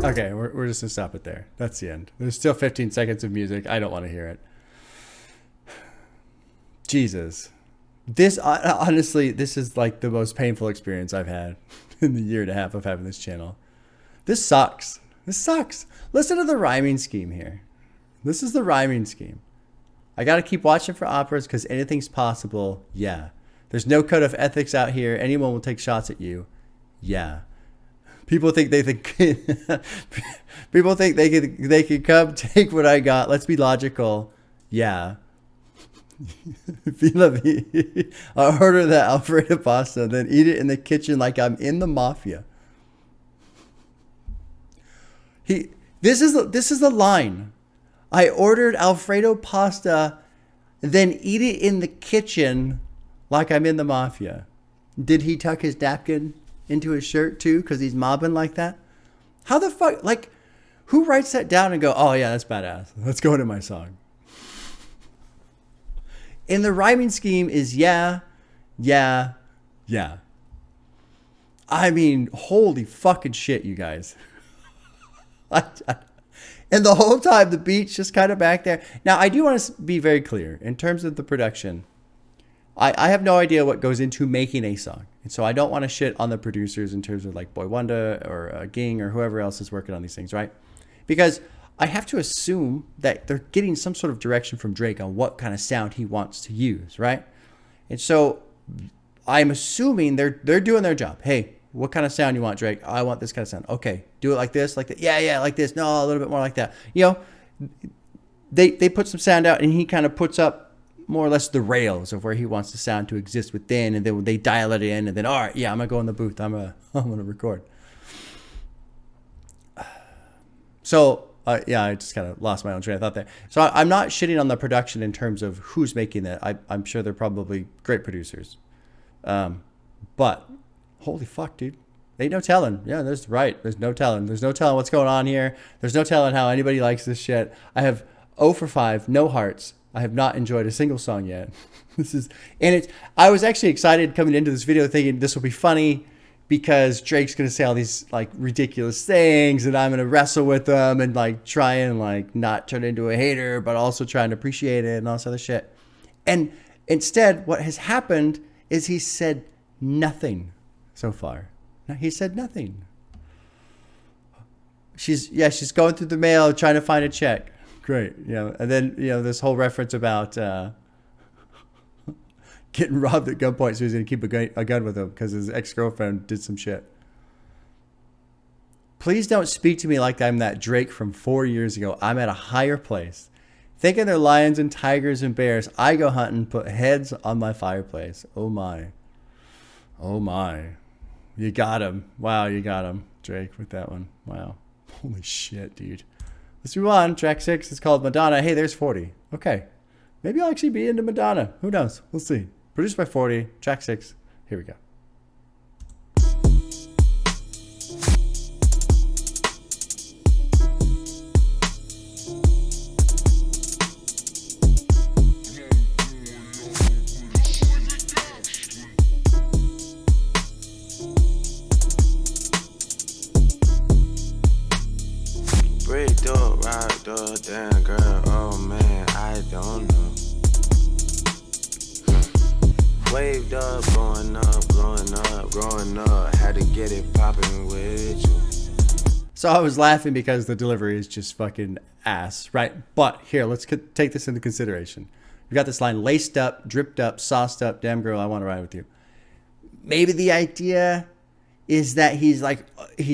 [SPEAKER 1] Okay, we're just gonna stop it there. That's the end. There's still 15 seconds of music. I don't want to hear it. Jesus. This, honestly, this is like the most painful experience I've had in the year and a half of having this channel. This sucks. This sucks. Listen to the rhyming scheme here. This is the rhyming scheme. I got to keep watching for operas because anything's possible. Yeah. There's no code of ethics out here. Anyone will take shots at you. Yeah. People think people think they can come take what I got. Let's be logical. Yeah. I order that Alfredo pasta, then eat it in the kitchen like I'm in the mafia. This is the line. I ordered Alfredo pasta, then eat it in the kitchen like I'm in the mafia. Did he tuck his napkin into his shirt too because he's mobbing like that? How the fuck, like, who writes that down and go, oh yeah, that's badass, let's go into my song? And the rhyming scheme is yeah, yeah, yeah. I mean, holy fucking shit, you guys. And the whole time, the beat's just kind of back there. Now, I do want to be very clear. In terms of the production, I have no idea what goes into making a song. And so I don't want to shit on the producers in terms of like Boy Wonder or Ging or whoever else is working on these things, right? Because I have to assume that they're getting some sort of direction from Drake on what kind of sound he wants to use, right? And so I'm assuming they're doing their job. Hey, what kind of sound you want, Drake? I want this kind of sound. Okay, do it like this, like that. Yeah, like this. No, a little bit more like that. You know, they put some sound out, and he kind of puts up more or less the rails of where he wants the sound to exist within, and then they dial it in, and then all right, yeah, I'm gonna go in the booth. I'm gonna record. So. Yeah, I just kind of lost my own train of thought there. So I'm not shitting on the production in terms of who's making it. I'm sure they're probably great producers. But holy fuck, dude. Ain't no telling. Yeah, there's no telling. There's no telling what's going on here. There's no telling how anybody likes this shit. I have 0 for 5, no hearts. I have not enjoyed a single song yet. I was actually excited coming into this video thinking this will be funny, because Drake's going to say all these like ridiculous things and I'm going to wrestle with them and like try and like not turn into a hater, but also try and appreciate it and all this other shit. And instead, what has happened is he said nothing so far. He said nothing. She's going through the mail trying to find a check. Great. And then, this whole reference about, getting robbed at gunpoint, so he's going to keep a gun with him because his ex-girlfriend did some shit. Please don't speak to me like I'm that Drake from 4 years ago. I'm at a higher place. Thinking they're lions and tigers and bears, I go hunting, put heads on my fireplace. Oh my. Oh my. You got him. Wow, you got him, Drake, with that one. Wow. Holy shit, dude. Let's move on. Track 6 is called Mdaonna. Hey, there's 40. Okay. Maybe I'll actually be into Mdaonna. Who knows? We'll see. Produced by 40, track 6. Here we go.
[SPEAKER 2] Break up, ride up, damn girl, oh man, I don't know. Waved up, growing up, had to get it popping with you.
[SPEAKER 1] So I was laughing because the delivery is just fucking ass, right? But here, let's take this into consideration. We got this line: laced up, dripped up, sauced up, damn girl, I want to ride with you. Maybe the idea is that he's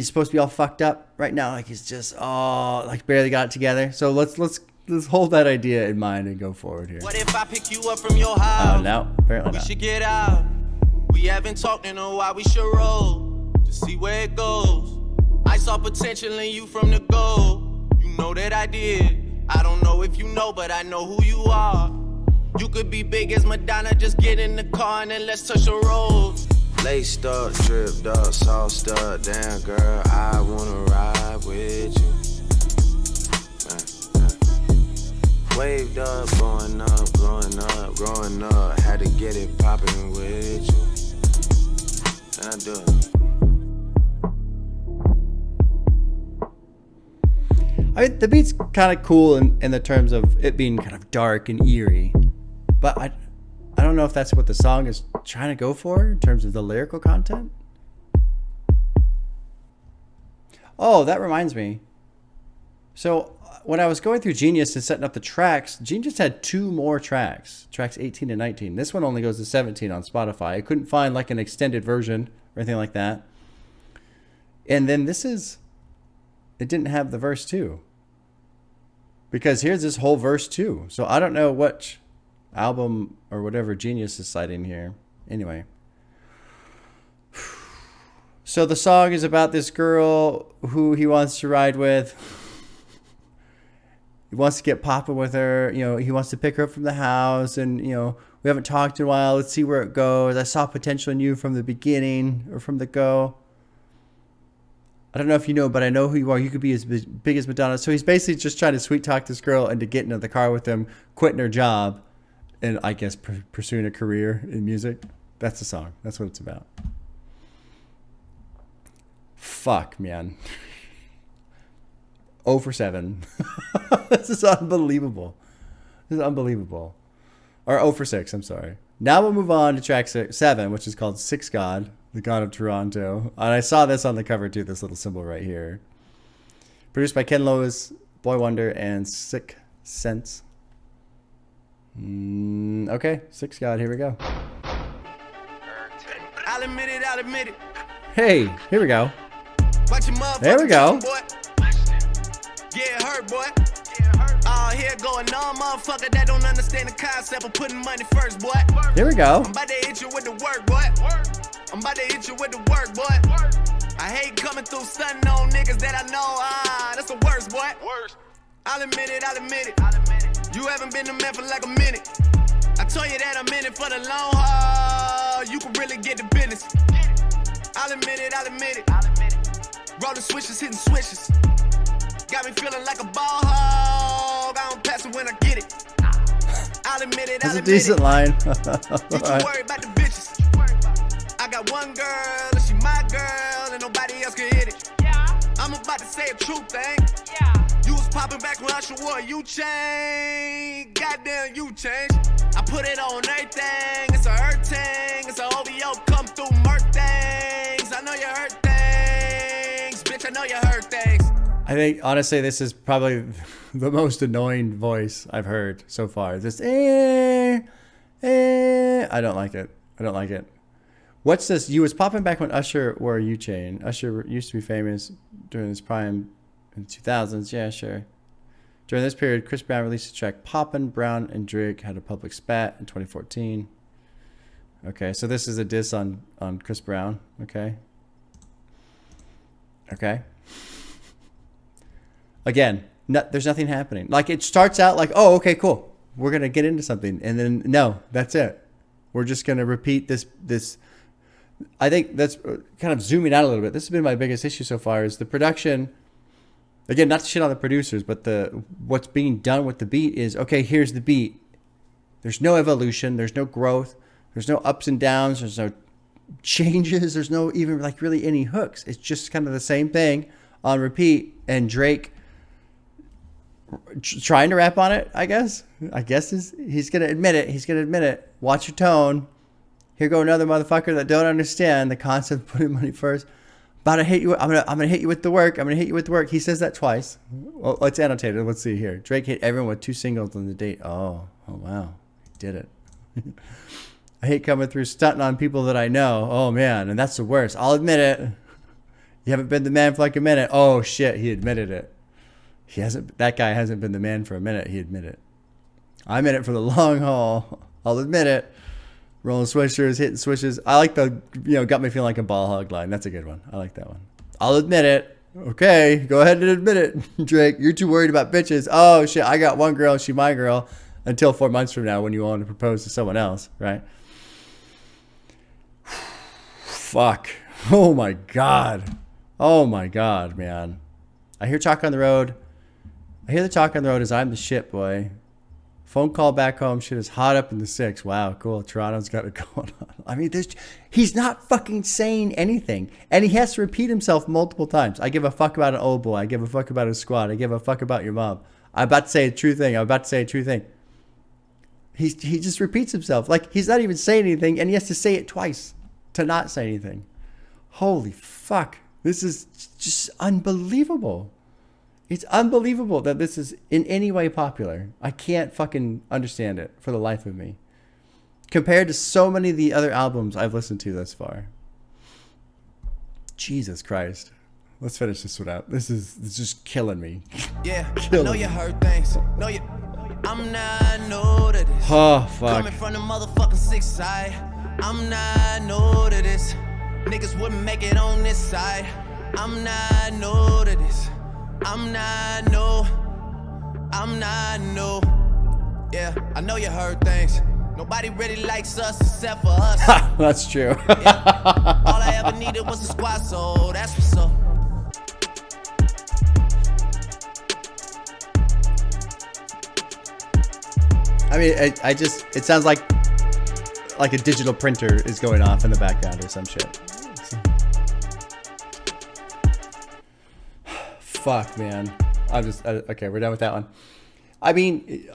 [SPEAKER 1] supposed to be all fucked up right now, like he's just barely got it together. So let's hold that idea in mind and go forward here.
[SPEAKER 2] What if I pick you up from your house?
[SPEAKER 1] Oh no, apparently
[SPEAKER 2] we
[SPEAKER 1] not.
[SPEAKER 2] should get out. We haven't talked in a while. We should roll to see where it goes. I saw potential in you from the go. You know that I did. I don't know if you know, but I know who you are. You could be big as Mdaonna. Just get in the car and then let's touch the road. Laced up, dripped up, sauced up, damn girl, I wanna ride with you. Waved up, growing up, had to get it popping with you. And I do it.
[SPEAKER 1] The beat's kind of cool in the terms of it being kind of dark and eerie, but I don't know if that's what the song is trying to go for in terms of the lyrical content. Oh, that reminds me. So when I was going through Genius and setting up the tracks, Genius had 2 more tracks 18 and 19. This one only goes to 17 on Spotify. I couldn't find like an extended version or anything like that. And then it didn't have the verse 2. Because here's this whole verse 2. So I don't know what album or whatever Genius is citing here. Anyway. So the song is about this girl who he wants to ride with. He wants to get popping with her. You know, he wants to pick her up from the house. And, you know, we haven't talked in a while. Let's see where it goes. I saw potential in you from the beginning or from the go. I don't know if you know, but I know who you are. You could be as big as Mdaonna. So he's basically just trying to sweet talk this girl into getting in the car with him, quitting her job, and I guess pursuing a career in music. That's the song. That's what it's about. Fuck, man. 0 for 7. This is unbelievable. This is unbelievable. Or 0 for 6, I'm sorry. Now we'll move on to track 7, which is called Six God, the God of Toronto. And I saw this on the cover too, this little symbol right here. Produced by Ken Lois, Boy Wonder, and Sick Sense. Okay, Six God, here we go.
[SPEAKER 2] I'll admit it.
[SPEAKER 1] Hey, here we go.
[SPEAKER 2] Watch your motherfucker,
[SPEAKER 1] There we go.
[SPEAKER 2] boy. Yeah, hurt, boy. Here going on, motherfucker that don't understand the concept of putting money first, boy.
[SPEAKER 1] Here we go.
[SPEAKER 2] I'm about to hit you with the work, boy. I'm about to hit you with the work, boy. I hate coming through stunting on niggas that I know. That's the worst, boy. I'll admit it. You haven't been a man for like a minute. I told you that I'm in it for the long haul. You can really get the business. I'll admit it. Rolling switches, hitting switches. Got me feeling like a ball hog. I don't pass it when I get it. I'll admit it.
[SPEAKER 1] That's a decent line.
[SPEAKER 2] You too worried about the bitches. I got one girl, and she my girl, and nobody else can hit it. I'm about to say a true thing. You was popping back when I should wore you changed. Goddamn, you changed. I put it on everything. It's a hurt thing. It's a OVO come through murk things. I know you hurt things. Bitch, I know you hurt things.
[SPEAKER 1] I think, honestly, this is probably the most annoying voice I've heard so far. This, I don't like it. What's this? You was popping back when Usher wore a U-chain. Usher used to be famous during his prime in the 2000s. Yeah, sure. During this period, Chris Brown released the track Poppin'. Brown and Drake had a public spat in 2014. Okay, so this is a diss on Chris Brown. Okay. Again, there's nothing happening. Like, it starts out like, oh, okay, cool. We're going to get into something. And then, no, that's it. We're just going to repeat this. I think that's kind of zooming out a little bit. This has been my biggest issue so far is the production. Again, not to shit on the producers, but what's being done with the beat is, okay, here's the beat. There's no evolution. There's no growth. There's no ups and downs. There's no changes. There's no even like really any hooks. It's just kind of the same thing on repeat. And Drake trying to rap on it, I guess he's going to admit it. Watch your tone. Here go another motherfucker that don't understand the concept of putting money first. About to hit you. I'm gonna hit you with the work. He says that twice. Well, it's annotated. Let's see here. Drake hit everyone with 2 singles on the date. Oh wow, he did it. I hate coming through stunting on people that I know. Oh man, and that's the worst. I'll admit it. You haven't been the man for like a minute. Oh shit, he admitted it. That guy hasn't been the man for a minute. He admitted it. I'm in it for the long haul. I'll admit it. Rolling swishers, hitting swishes. I like the, got me feeling like a ball hog line. That's a good one. I like that one. I'll admit it. Okay, go ahead and admit it, Drake. You're too worried about bitches. Oh, shit, I got one girl, she my girl, until 4 months from now when you want to propose to someone else, right? Fuck. Oh, my God. Oh, my God, man. I hear talk on the road. I hear the talk on the road is I'm the shit, boy. Phone call back home. Shit is hot up in the 6. Wow, cool. Toronto's got it going on. I mean, he's not fucking saying anything. And he has to repeat himself multiple times. I give a fuck about an old boy. I give a fuck about his squad. I give a fuck about your mom. I'm about to say a true thing. He just repeats himself. Like, he's not even saying anything, and he has to say it twice to not say anything. Holy fuck. This is just unbelievable. It's unbelievable that this is in any way popular. I can't fucking understand it for the life of me. Compared to so many of the other albums I've listened to thus far. Jesus Christ. Let's finish this one out. This is just killing me.
[SPEAKER 2] Yeah,
[SPEAKER 1] Killing
[SPEAKER 2] know
[SPEAKER 1] me.
[SPEAKER 2] you heard things. Know you. I'm not new to this.
[SPEAKER 1] Oh, fuck.
[SPEAKER 2] Coming from the motherfucking 6 side. I'm not new to this. Niggas wouldn't make it on this side. I'm not new to this. I'm not new. I'm not new. Yeah, I know you heard things. Nobody really likes us except for us.
[SPEAKER 1] That's true.
[SPEAKER 2] Yeah. All I ever needed was a squad, so that's what's up.
[SPEAKER 1] I mean, it sounds like a digital printer is going off in the background or some shit. Fuck, man. Okay, we're done with that one. I mean,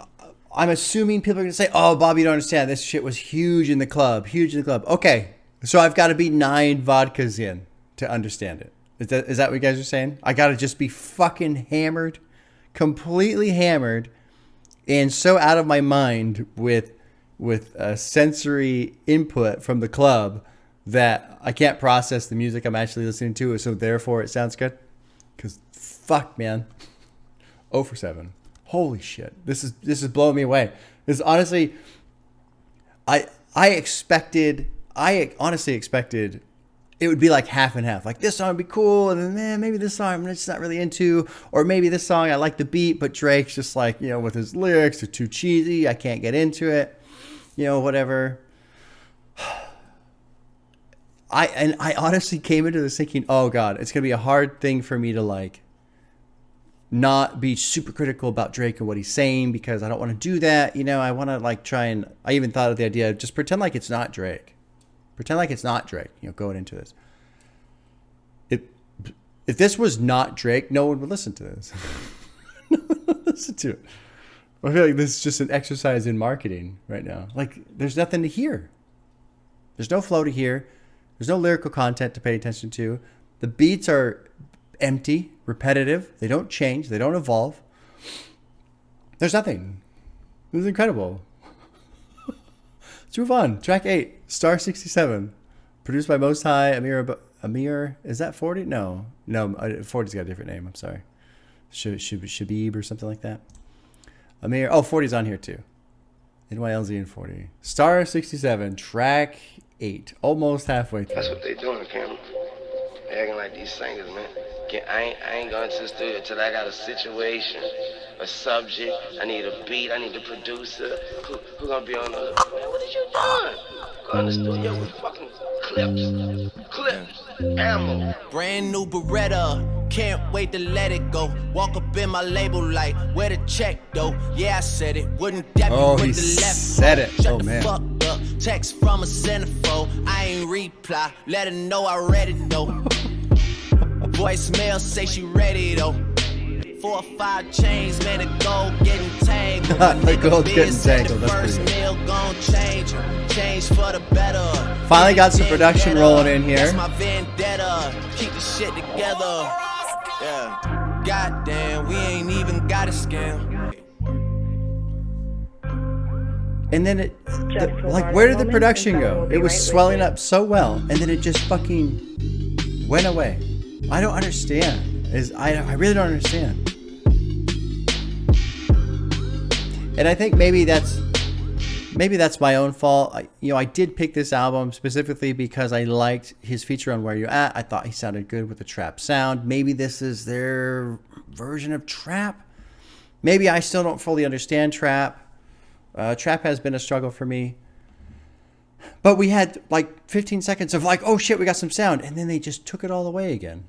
[SPEAKER 1] I'm assuming people are going to say, oh, Bob, you don't understand. This shit was huge in the club. Huge in the club. Okay, so I've got to be 9 vodkas in to understand it. Is that what you guys are saying? I got to just be fucking hammered, completely hammered, and so out of my mind with sensory input from the club that I can't process the music I'm actually listening to, so therefore it sounds good. Because fuck, man. 0 for 7. Holy shit. This is blowing me away. This is honestly, I honestly expected it would be like half and half. Like this song would be cool, and then maybe this song I'm just not really into, or maybe this song I like the beat, but Drake's just like, with his lyrics are too cheesy. I can't get into it, whatever. I honestly came into this thinking, oh God, it's gonna be a hard thing for me to like not be super critical about Drake and what he's saying, because I don't want to do that. I want to like try and, I even thought of the idea of just pretend like it's not Drake. Pretend like it's not Drake, going into this. If this was not Drake, no one would listen to this. No one would listen to it. I feel like this is just an exercise in marketing right now. Like, there's nothing to hear. There's no flow to hear. There's no lyrical content to pay attention to. The beats are empty, repetitive. They don't change. They don't evolve. There's nothing. This is incredible. Let's move on. Track 8, Star 67. Produced by Most High, Amir, is that 40? No, 40's got a different name. I'm sorry. Shabib or something like that. Amir, 40's on here too. NYLZ and 40. Star 67, track 8. Almost halfway through.
[SPEAKER 5] That's what they doing, Cam. They acting like these singers, man. I ain't going to the studio until I got a situation, a subject. I need a beat. I need a producer. Who gonna be on the? Man, what is you doing? Go in the studio with fucking clips, ammo.
[SPEAKER 2] Brand new Beretta, can't wait to let it go. Walk up in my label like, where the check though? Yeah, I said it, wouldn't dab you with the left.
[SPEAKER 1] Said it.
[SPEAKER 2] Shut the
[SPEAKER 1] man.
[SPEAKER 2] fuck up. Text from a centerfold, I ain't reply. Let her know I read it though. Voicemail say she ready though. 4 or 5 chains, man, the gold getting tangled.
[SPEAKER 1] The gold getting tangled.
[SPEAKER 2] The first meal gon' change for the better.
[SPEAKER 1] Finally got some production rolling in here.
[SPEAKER 2] That's my vendetta. Keep the shit together. Yeah. Goddamn, we ain't even got a scam.
[SPEAKER 1] And then where did the production go? It was swelling up so well, and then it just fucking went away. I don't understand. I really don't understand. And I think maybe that's my own fault. I did pick this album specifically because I liked his feature on Where You At. I thought he sounded good with the trap sound. Maybe this is their version of trap. Maybe I still don't fully understand trap. Trap has been a struggle for me. But we had like 15 seconds of like, oh shit, we got some sound. And then they just took it all away again.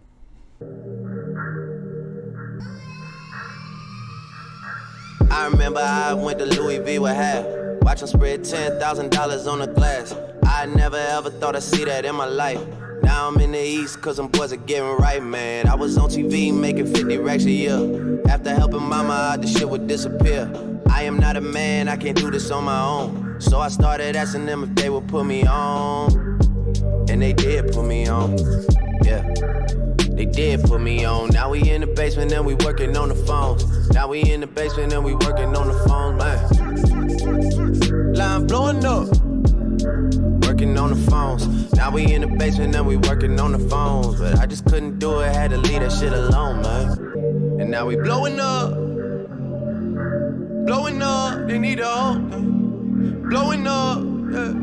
[SPEAKER 2] I remember I went to Louis V with half. Watch him spread $10,000 on the glass. I never ever thought I'd see that in my life. Now I'm in the East cause them boys are getting right, man. I was on TV making 50 racks a year. After helping mama out, the shit would disappear. I am not a man, I can't do this on my own. So I started asking them if they would put me on. And they did put me on, yeah. They did put me on. Now we in the basement and we working on the phones. Now we in the basement and we working on the phones, man. Line blowing up. Working on the phones. Now we in the basement and we working on the phones. But I just couldn't do it, had to leave that shit alone, man. And now we blowing up. Blowing up, they need a whole thing. Blowing up, yeah.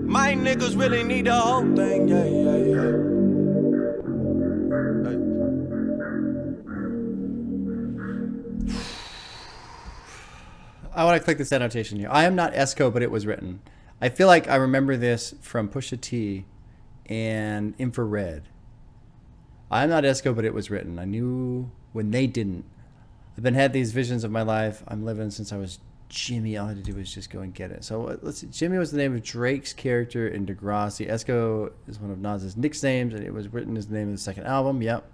[SPEAKER 2] My niggas really need the whole thing, yeah, yeah, yeah.
[SPEAKER 1] I want to click this annotation here. I am not Esco, but it was written. I feel like I remember this from Pusha T and Infrared. I am not Esco, but it was written. I knew when they didn't. I've been had these visions of my life. I'm living since I was Jimmy. All I had to do was just go and get it. So let's see. Jimmy was the name of Drake's character in Degrassi. Esco is one of Nas's nicknames, and it was written as the name of the second album. Yep.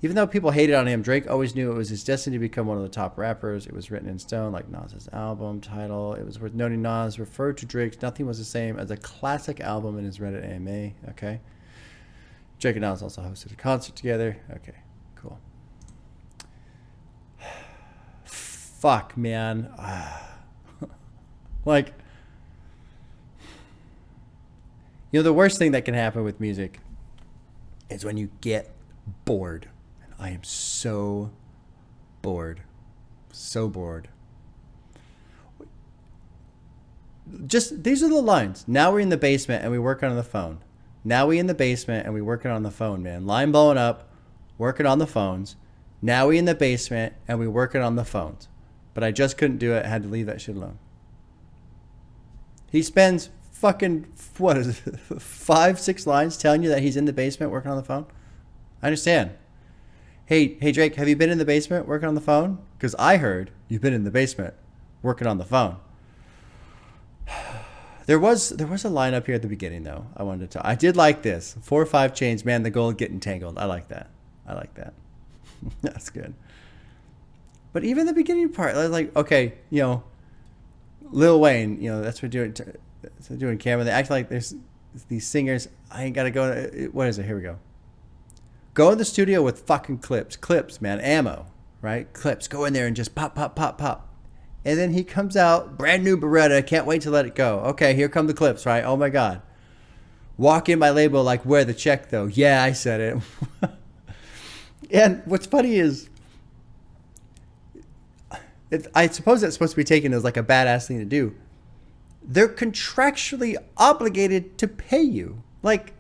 [SPEAKER 1] Even though people hated on him, Drake always knew it was his destiny to become one of the top rappers. It was written in stone, like Nas's album title. It was worth noting Nas referred to Drake's Nothing Was the Same as a classic album in his Reddit AMA. Okay. Drake and Nas also hosted a concert together. Okay, cool. Fuck, man. Like, you know, the worst thing that can happen with music is when you get bored. And I am so bored. So bored. Just, these are the lines. Now we're in the basement and we work on the phone. Now we in the basement and we working on the phone, man. Line blowing up, working on the phones. Now we in the basement and we working on the phones. But I just couldn't do it. I had to leave that shit alone. He spends fucking, what is it, 5-6 lines telling you that he's in the basement working on the phone? I understand. Hey Drake, have you been in the basement working on the phone? Because I heard you've been in the basement working on the phone. There was a line up here at the beginning, though. I did like this. 4 or 5 chains, man, the gold getting tangled. I like that. That's good. But even the beginning part, I was like, okay, you know, Lil Wayne, you know, that's what they're doing camera. They act like there's these singers. I ain't got to go. What is it? Here we go. Go in the studio with fucking clips. Clips, man. Ammo, right? Clips. Go in there and just pop, pop, pop, pop. And then he comes out, brand new Beretta. Can't wait to let it go. Okay, here come the clips, right? Oh, my God. Walk in my label like, where the check, though? Yeah, I said it. And what's funny is, I suppose that's supposed to be taken as like a badass thing to do. They're contractually obligated to pay you. Like,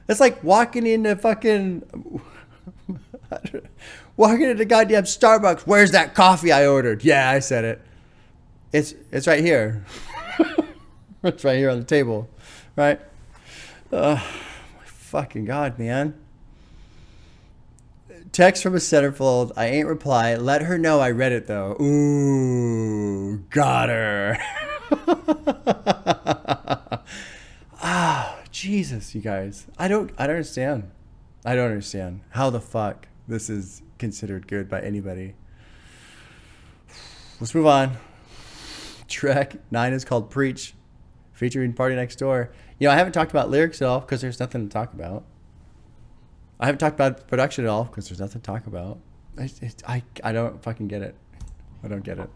[SPEAKER 1] it's like walking into goddamn Starbucks. Where's that coffee I ordered? Yeah, I said it. It's right here. It's right here on the table, right? My fucking God, man. Text from a centerfold. I ain't reply. Let her know I read it though. Ooh, got her. Ah, Jesus, you guys. I don't understand. I don't understand how the fuck this is considered good by anybody. Let's move on. Track 9 is called Preach, featuring Party Next Door. You know, I haven't talked about lyrics at all because there's nothing to talk about. I haven't talked about production at all because there's nothing to talk about. I don't fucking get it. I don't get it.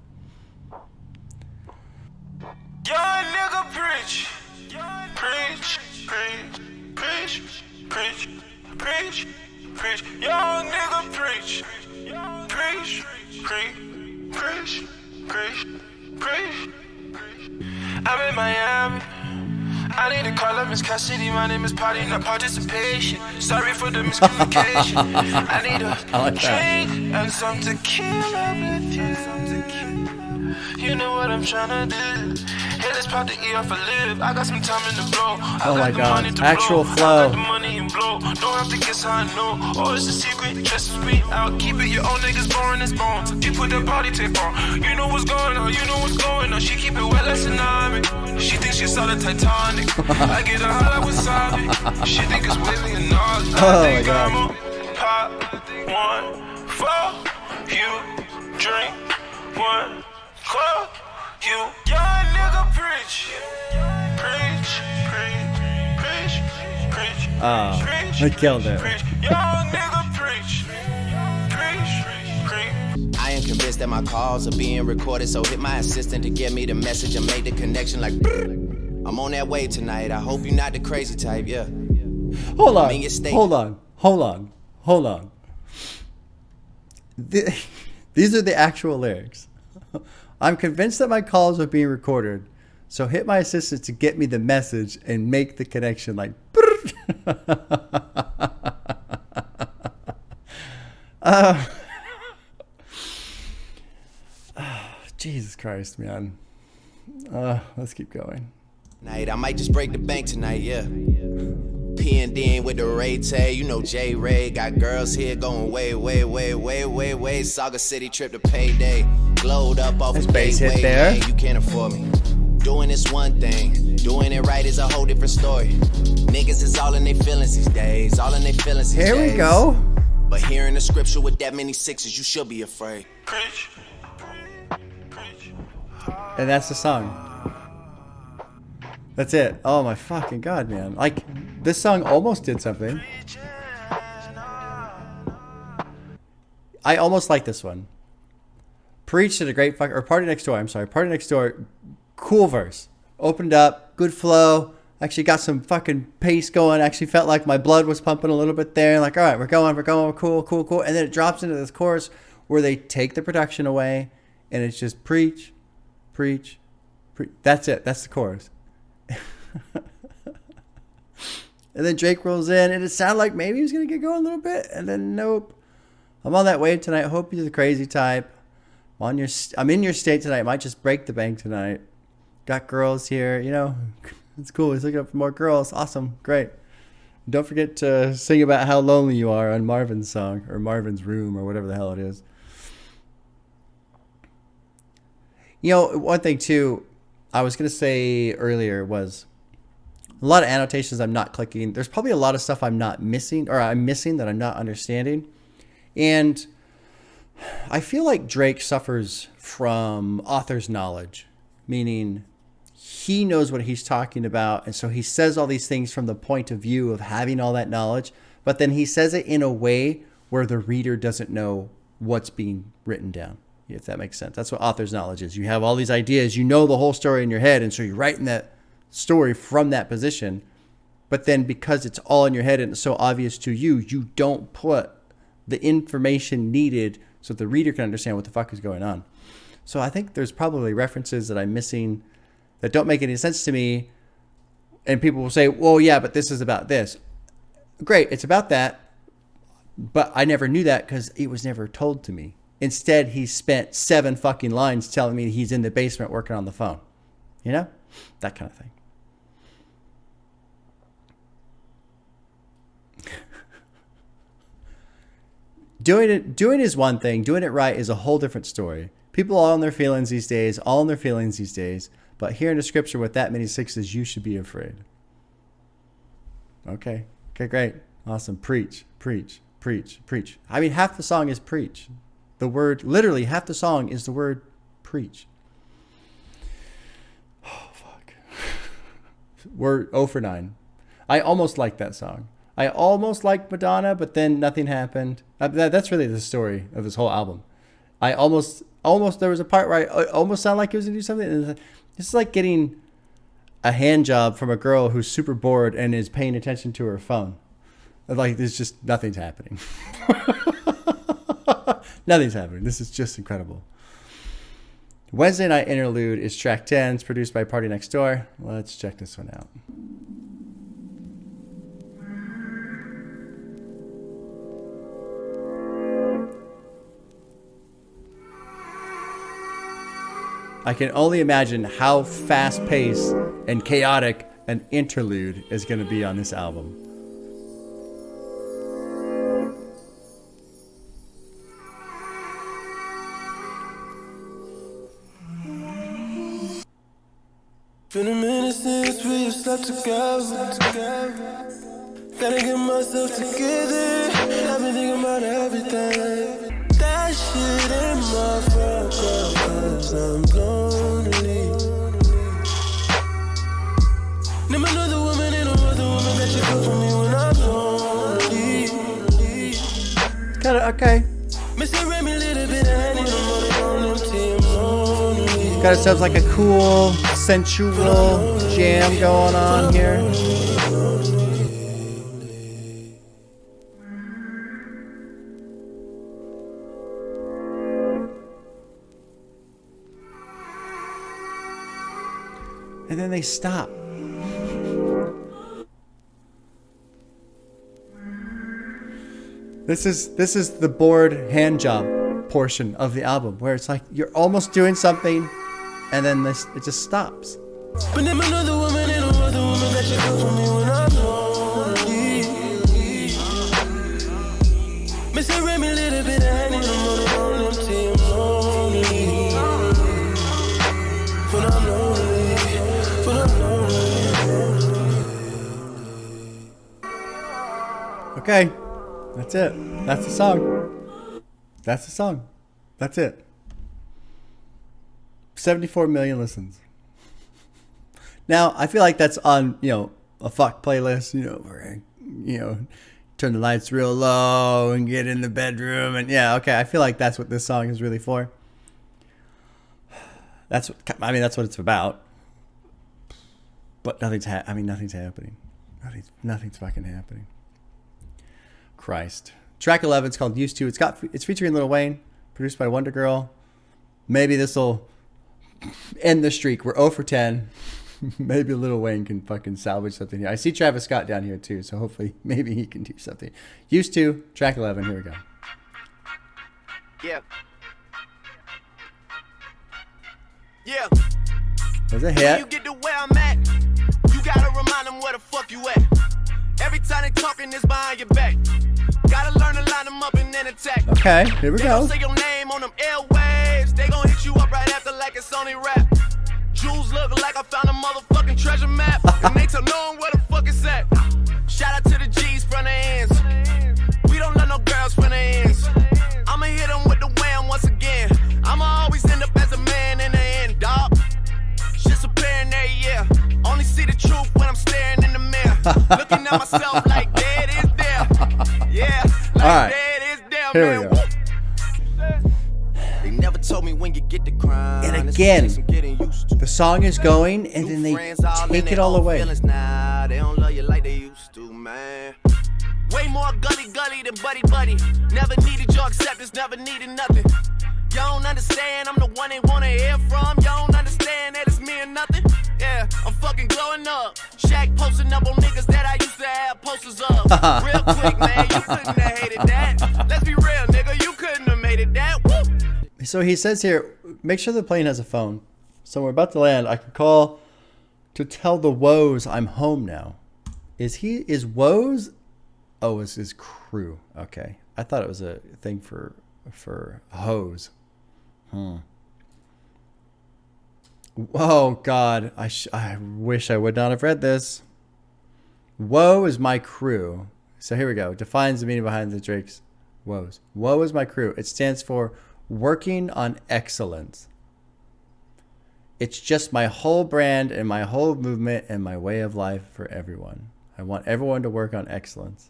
[SPEAKER 2] Young nigga preach. Preach, preach, preach, preach, preach, preach. Young nigga preach. Preach, preach, preach, preach, preach. I'm in Miami. I need to call up Miss Cassidy. My name is Party, not participation. Sorry for the miscommunication. I need a drink and some tequila with you. You know what I'm trying to do. Hey, let's pop the E off a live. I got some time in the blow.
[SPEAKER 1] Oh my God. Actual flow.
[SPEAKER 2] I got the money and blow. Don't have to guess how I know. Oh, it's a secret. Trust me. I'll keep it. Your own niggas boring as bones. She put that body tape on. You know what's going on. You know what's going on. She keep it wet like tsunami. She thinks she saw the Titanic. I get her hot like wasabi. She think it's Willie and Nas.
[SPEAKER 1] Oh my God.
[SPEAKER 2] Pop one for you. Drink one. Club you. Young nigga preach. Preach, preach, preach, preach,
[SPEAKER 1] I killed it.
[SPEAKER 2] I am convinced that my calls are being recorded, so hit my assistant to get me the message and make the connection like I'm on that way tonight. I hope you're not the crazy type, yeah.
[SPEAKER 1] Hold on. These are the actual lyrics. I'm convinced that my calls are being recorded, so hit my assistant to get me the message and make the connection like Jesus Christ, man. Let's keep going.
[SPEAKER 2] Night, I might just break the bank tonight, yeah. P&D with the Ray Tay, you know J Ray. Got girls here going way. Saga City trip to payday. Glowed up off of
[SPEAKER 1] bass hit there.
[SPEAKER 2] You can't afford me. Doing this one thing, doing it right is a whole different story. Niggas is all in their feelings these days, all in their feelings these days.
[SPEAKER 1] Here we go.
[SPEAKER 2] But hearing the scripture with that many sixes, you should be afraid.
[SPEAKER 1] And that's the song. That's it. Oh my fucking god, man. Like, this song almost did something. I almost like this one. Preach did a great fuck, or Party Next Door, I'm sorry. Party Next Door, cool verse. Opened up, good flow. Actually got some fucking pace going. Actually felt like my blood was pumping a little bit there. Like, all right, we're going, cool. And then it drops into this chorus where they take the production away and it's just preach. That's it. That's the chorus. And then Drake rolls in and it sounded like maybe he was going to get going a little bit. And then nope. I'm on that wave tonight. Hope you're the crazy type. I'm in your state tonight. Might just break the bank tonight. Got girls here, you know. It's cool. He's looking up for more girls. Awesome. Great. Don't forget to sing about how lonely you are on Marvin's song or Marvin's Room or whatever the hell it is. You know, one thing too, I was going to say earlier was a lot of annotations I'm not clicking. There's probably a lot of stuff I'm not missing or I'm missing that I'm not understanding. And I feel like Drake suffers from author's knowledge, meaning he knows what he's talking about. And so he says all these things from the point of view of having all that knowledge, but then he says it in a way where the reader doesn't know what's being written down, if that makes sense. That's what author's knowledge is. You have all these ideas, you know the whole story in your head, and so you're writing that story from that position. But then because it's all in your head and it's so obvious to you, you don't put the information needed so the reader can understand what the fuck is going on. So I think there's probably references that I'm missing that don't make any sense to me. And people will say, well, yeah, but this is about this. Great, it's about that. But I never knew that because it was never told to me. Instead, he spent 7 fucking lines telling me he's in the basement working on the phone. You know? That kind of thing. Doing is one thing. Doing it right is a whole different story. People all in their feelings these days. But hearing a scripture with that many sixes, you should be afraid. Okay, great. Awesome. Preach. I mean, half the song is preach. The word, literally, half the song is the word preach. Oh, fuck. We're 0 for 9. I almost liked that song. I almost liked Mdaonna, but then nothing happened. That's really the story of this whole album. I almost, there was a part where I almost sounded like it was going to do something. And it's like getting a hand job from a girl who's super bored and is paying attention to her phone. Like, there's just, nothing's happening. Nothing's happening. This is just incredible. Wednesday Night Interlude is track 10. It's produced by Party Next Door. Let's check this one out. I can only imagine how fast-paced and chaotic an interlude is going to be on this album.
[SPEAKER 2] Been a minute since we slept together. Gotta get myself together. I've been thinking about everything. That shit in my front, 'cause I'm lonely. Name another woman and another woman that you go for me when I'm
[SPEAKER 1] Got ourselves like a cool, sensual jam going on here. And then they stop. This is the bored hand job portion of the album where it's like you're almost doing something and then it just stops.
[SPEAKER 2] But then another woman and another woman that you do for me when I'm lonely. Mr. Remy, little bit of honey, I'm on empty, I'm lonely. When I'm lonely, when I'm lonely.
[SPEAKER 1] Okay, that's it. That's the song. That's the song. That's it. 74 million listens. Now, I feel like that's on, a fuck playlist, where, turn the lights real low and get in the bedroom. And yeah, okay, I feel like that's what this song is really for. That's what it's about. But nothing's happening. Nothing's fucking happening. Christ. Track 11 is called Used To. It's featuring Lil Wayne, produced by Wonder Girl. Maybe this will end the streak. We're 0 for 10. Maybe Lil Wayne can fucking salvage something here. I see Travis Scott down here too, so hopefully maybe he can do something. Used To, track 11. Here we go.
[SPEAKER 2] Yeah. Yeah.
[SPEAKER 1] There's a
[SPEAKER 2] When
[SPEAKER 1] hit.
[SPEAKER 2] you get to where I'm at, you gotta remind them where the fuck you at. Every time they talking, it's behind your back. Gotta learn to line them up and then attack.
[SPEAKER 1] Okay, here we
[SPEAKER 2] They
[SPEAKER 1] go.
[SPEAKER 2] gon' say your name on them airwaves. They gon' hit you up right after like it's only rap. Jewels look like I found a motherfucking treasure map. And they tell no one where the fuck it's at. Shout out to the G's from the ends. We don't let no girls from the ends. I'ma hit them with the wham once again. I'ma always end up as a man in the end, dog. Shit's apparent there, yeah. Only see the truth when I'm staring in the mirror. Looking at myself like dead is there. Yeah, like
[SPEAKER 1] All right.
[SPEAKER 2] dead is there,
[SPEAKER 1] Here
[SPEAKER 2] man.
[SPEAKER 1] we go.
[SPEAKER 2] They never told me when you get the crime.
[SPEAKER 1] And again, the song is going, and then they take it all away.
[SPEAKER 2] Nah, they don't love you like they used to, man. Way more gully than buddy. Never needed your acceptance, never needed nothing. You don't understand, I'm the one they wanna hear from. You don't understand that it's me or nothing. Yeah, I'm fucking glowing up. Shaq posting up on niggas that I used to have posters of. Real quick, man, you couldn't have hated that. Let's be real, nigga, you couldn't have made it that. Woo!
[SPEAKER 1] So he says here, make sure the plane has a phone. So we're about to land. I can call to tell the woes I'm home now. Is woes? Oh, it's his crew. Okay. I thought it was a thing for hoes. Oh, God. I wish I would not have read this. Woe is my crew. So here we go. Defines the meaning behind the Drake's woes. Woe is my crew. It stands for working on excellence. It's just my whole brand and my whole movement and my way of life for everyone. I want everyone to work on excellence.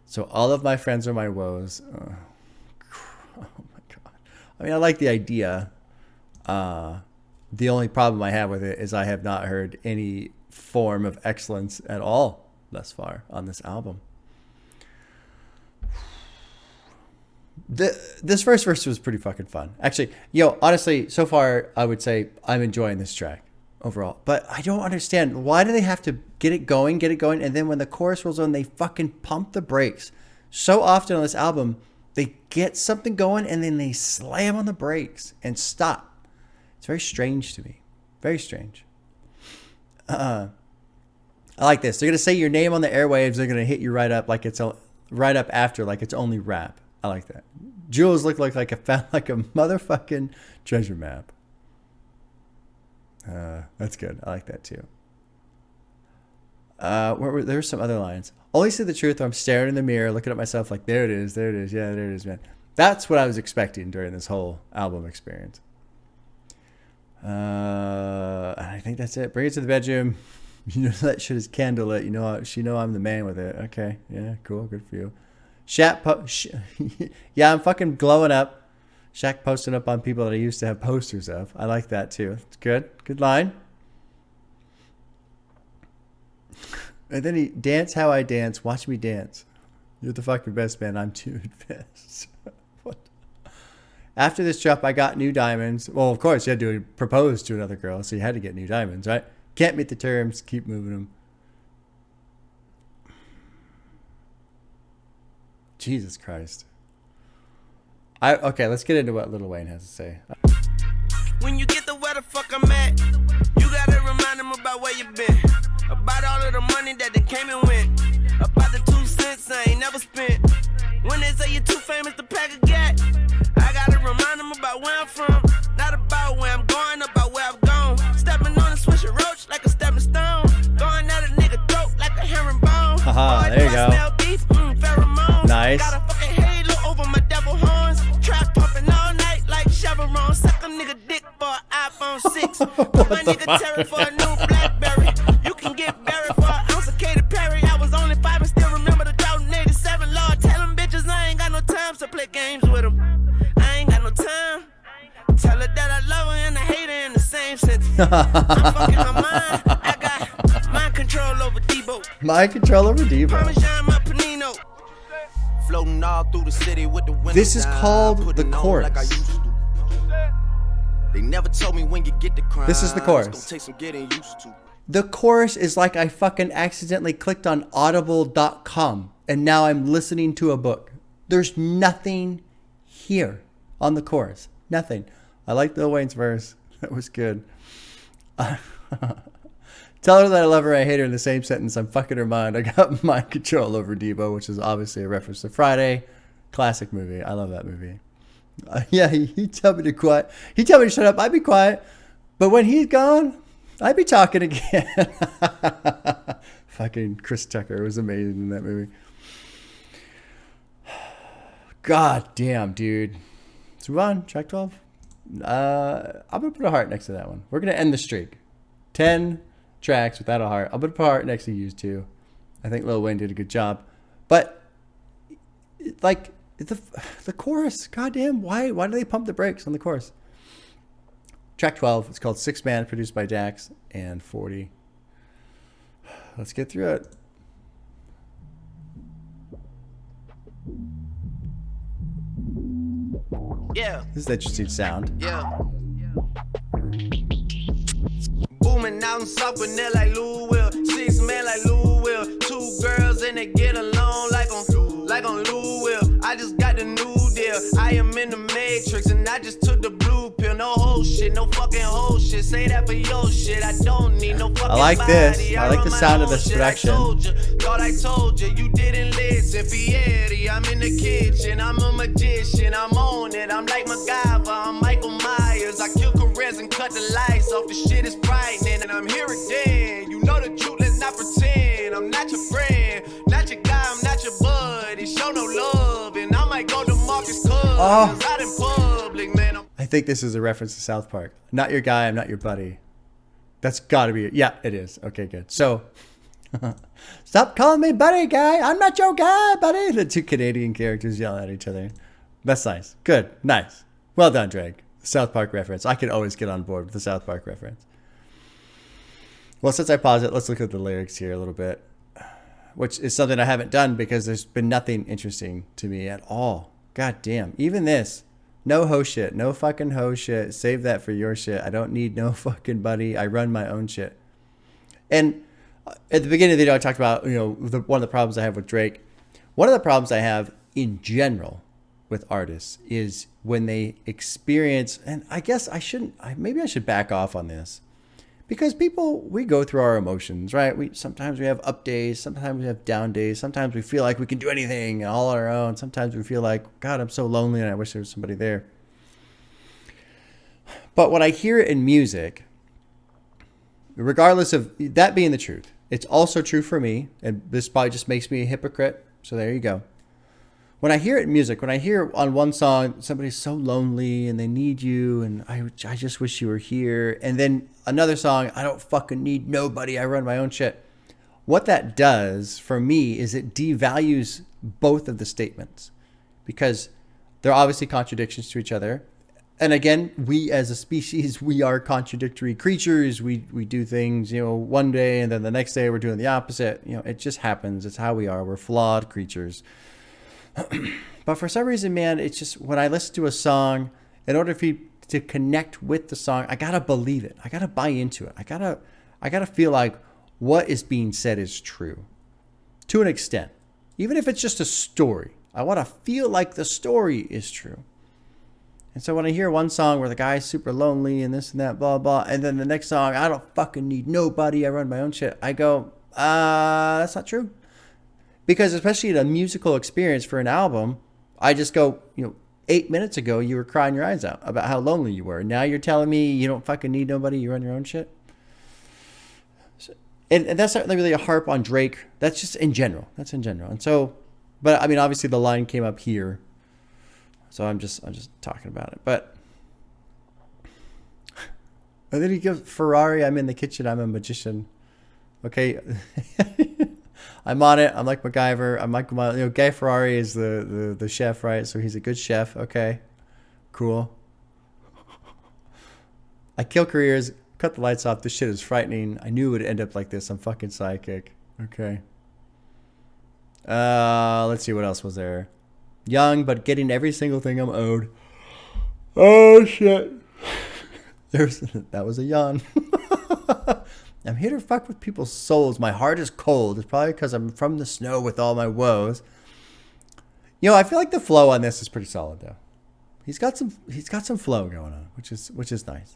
[SPEAKER 1] So all of my friends are my woes. Oh my God. I mean, I like the idea. The only problem I have with it is I have not heard any form of excellence at all thus far on this album. This first verse was pretty fucking fun. Actually, honestly, so far, I would say I'm enjoying this track overall. But I don't understand. Why do they have to get it going, and then when the chorus rolls on, they fucking pump the brakes? So often on this album, they get something going, and then they slam on the brakes and stop. It's very strange to me. Very strange. I like this. They're going to say your name on the airwaves. They're going to hit you right up right up after, like it's only rap. I like that. Jules looked like a motherfucking treasure map. That's good. I like that too. There's some other lines. Only see the truth. I'm staring in the mirror, looking at myself like, there it is. Yeah, there it is, man. That's what I was expecting during this whole album experience. I think that's it. Bring it to the bedroom. That shit is candlelit. She know I'm the man with it. Okay. Yeah, cool. Good for you. Yeah, I'm fucking glowing up. Shaq posting up on people that I used to have posters of. I like that too. It's good. Good line. And then he, dance how I dance. Watch me dance. You're the fucking best, man. I'm too best. What? After this drop, I got new diamonds. Well, of course, you had to propose to another girl, so you had to get new diamonds, right? Can't meet the terms. Keep moving them. Jesus Christ. Okay, let's get into what Lil Wayne has to say.
[SPEAKER 2] When you get the where the fuck I'm at, you gotta remind them about where you been. About all of the money that they came and went. About the 2 cents I ain't never spent. When they say you're too famous to pack a gat, I gotta remind them about where I'm from. Not about where I'm going, about where I've gone. Stepping on a swisher roach like a stepping stone. Going at a nigga throat like a herringbone.
[SPEAKER 1] Haha, there you go.
[SPEAKER 2] Smell beef, pheromones.
[SPEAKER 1] Nice.
[SPEAKER 2] Got a fucking halo over my devil horns. Trap pumping all night like Chevron. Suck a nigga dick for an iPhone 6. Put my nigga Terry for a new Blackberry. You can get buried for an ounce of Katy Perry. I was only 5 and still remember the drought in 87. Lord, tell them bitches I ain't got no time to play games with them. I ain't got no time. Tell her that I love her and I hate her in the same sentence. I'm fucking her mind. I got mind control over Debo.
[SPEAKER 1] Mind control over Debo.
[SPEAKER 2] Parmesan my panino. Floating all through the city with the windows
[SPEAKER 1] This is
[SPEAKER 2] down,
[SPEAKER 1] called
[SPEAKER 2] putting
[SPEAKER 1] the
[SPEAKER 2] on
[SPEAKER 1] chorus.
[SPEAKER 2] like I used to. They never told me when you get the crime.
[SPEAKER 1] This is the chorus.
[SPEAKER 2] It's gonna take some getting used to.
[SPEAKER 1] The chorus is like I fucking accidentally clicked on audible.com and now I'm listening to a book. There's nothing here on the chorus. Nothing. I like Lil Wayne's verse. That was good. Tell her that I love her, I hate her in the same sentence. I'm fucking her mind. I got mind control over Debo, which is obviously a reference to Friday. Classic movie. I love that movie. Yeah, he tell me to quiet. He tell me to shut up. I'd be quiet. But when he's gone, I'd be talking again. Fucking Chris Tucker was amazing in that movie. God damn, dude. Let's move on. Track 12. I'm going to put a heart next to that one. We're going to end the streak. 10 tracks without a heart. I'm going to put a heart next to Used To. I think Lil Wayne did a good job. But, like, the chorus, goddamn, why do they pump the brakes on the chorus? Track 12, it's called 6 Man, produced by Dax and 40. Let's get through it.
[SPEAKER 2] Yeah.
[SPEAKER 1] This is an interesting sound.
[SPEAKER 2] Yeah. Booming out in South Gwinnett like Louisville. 6 men like Louisville. 2 girls and they get along like on Louisville. I just got the new deal. I am in the Matrix and I just took the blue pill. No whole shit, no fucking whole shit. Say that for your shit. I don't need no fucking
[SPEAKER 1] I like this.
[SPEAKER 2] body.
[SPEAKER 1] I like the sound of this production.
[SPEAKER 2] Thought I told you, you didn't listen. Fieri, I'm in the kitchen. I'm a magician. I'm on it. I'm like MacGyver. I'm Michael Myers. I kill careers and cut the lights off. The shit is frightening and I'm here again. You know the truth, let's not pretend. I'm not your friend, not your guy, I'm not your buddy. Show no love and I might go to Marcus Club. Out in public, man.
[SPEAKER 1] I think this is a reference to South Park. Not your guy, I'm not your buddy. That's got to be it. Yeah, it is. Okay, good. So, stop calling me buddy guy. I'm not your guy, buddy. The 2 Canadian characters yell at each other. That's nice. Good. Nice. Well done, Drake. South Park reference. I can always get on board with the South Park reference. Well, since I paused it, let's look at the lyrics here a little bit, which is something I haven't done because there's been nothing interesting to me at all. God damn. Even this. No ho shit. No fucking ho shit. Save that for your shit. I don't need no fucking buddy. I run my own shit. And at the beginning of the video, I talked about, one of the problems I have with Drake. One of the problems I have in general with artists is when they experience, and I guess maybe I should back off on this. Because we go through our emotions, right? Sometimes we have up days, sometimes we have down days, sometimes we feel like we can do anything all on our own. Sometimes we feel like, God, I'm so lonely and I wish there was somebody there. But when I hear it in music, regardless of that being the truth, it's also true for me, and this probably just makes me a hypocrite, so there you go. When I hear it in music, when I hear on one song, somebody's so lonely and they need you and I just wish you were here. And then another song, I don't fucking need nobody. I run my own shit. What that does for me is it devalues both of the statements. Because They're obviously contradictions to each other. And again, we as a species, we are contradictory creatures. We do things, one day and then the next day we're doing the opposite. It just happens. It's how we are. We're flawed creatures. But for some reason, man, it's just when I listen to a song, in order for you to connect with the song, I gotta believe it. I gotta buy into it. I gotta feel like what is being said is true to an extent. Even if it's just a story, I want to feel like the story is true. And so when I hear one song where the guy's super lonely and this and that, blah, blah, and then the next song, I don't fucking need nobody, I run my own shit, I go, that's not true. Because especially in a musical experience for an album, I just go, 8 minutes ago, you were crying your eyes out about how lonely you were. Now you're telling me you don't fucking need nobody, you run your own shit. And that's not really a harp on Drake. That's just in general. That's in general. And so, but I mean, obviously the line came up here. So I'm just talking about it. But and then he goes, Ferrari, I'm in the kitchen, I'm a magician. Okay. I'm on it. I'm like MacGyver. I'm like, Guy Ferrari is the chef, right? So he's a good chef. Okay. Cool. I kill careers, cut the lights off. This shit is frightening. I knew it would end up like this. I'm fucking psychic. Okay. Let's see what else was there. Young, but getting every single thing I'm owed. Oh shit. That was a yawn. I'm here to fuck with people's souls. My heart is cold. It's probably because I'm from the snow with all my woes. I feel like the flow on this is pretty solid though. He's got some flow going on, which is nice.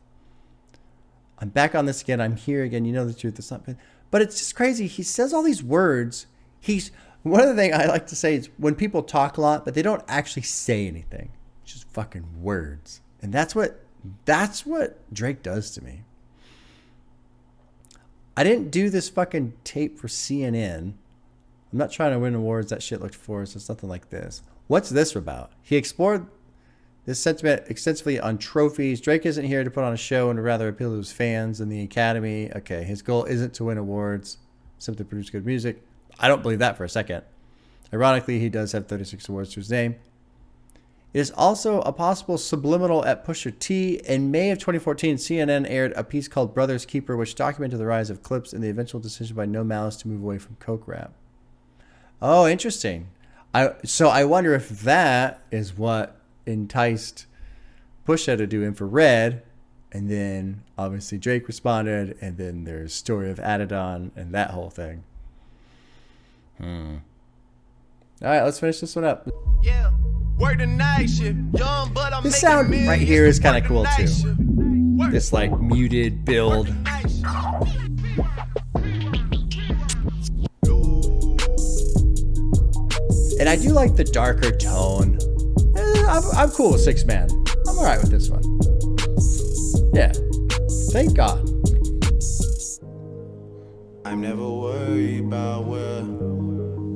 [SPEAKER 1] I'm back on this again. I'm here again. You know the truth. It's not, but it's just crazy. He says all these words. One of the things I like to say is when people talk a lot, but they don't actually say anything. It's just fucking words. And that's what Drake does to me. I didn't do this fucking tape for CNN. I'm not trying to win awards. That shit looked forced. It's nothing like this. What's this about? He explored this sentiment extensively on trophies. Drake isn't here to put on a show and to rather appeal to his fans and the Academy. Okay, his goal isn't to win awards, simply produce good music. I don't believe that for a second. Ironically, he does have 36 awards to his name. It is also a possible subliminal at Pusha T. In May of 2014, CNN aired a piece called Brother's Keeper, which documented the rise of Clips and the eventual decision by No Malice to move away from coke rap. Oh, interesting. So I wonder if that is what enticed Pusha to do Infrared, and then obviously Drake responded, and then there's Story of Adidon and that whole thing. All right, let's finish this one up.
[SPEAKER 2] Yeah. Work the night shift. Young, but I'm
[SPEAKER 1] this sound right here is kind of cool too. This like muted build. And I do like the darker tone. I'm cool with 6 Man. I'm all right with this one. Yeah. Thank God.
[SPEAKER 2] I'm never worried about where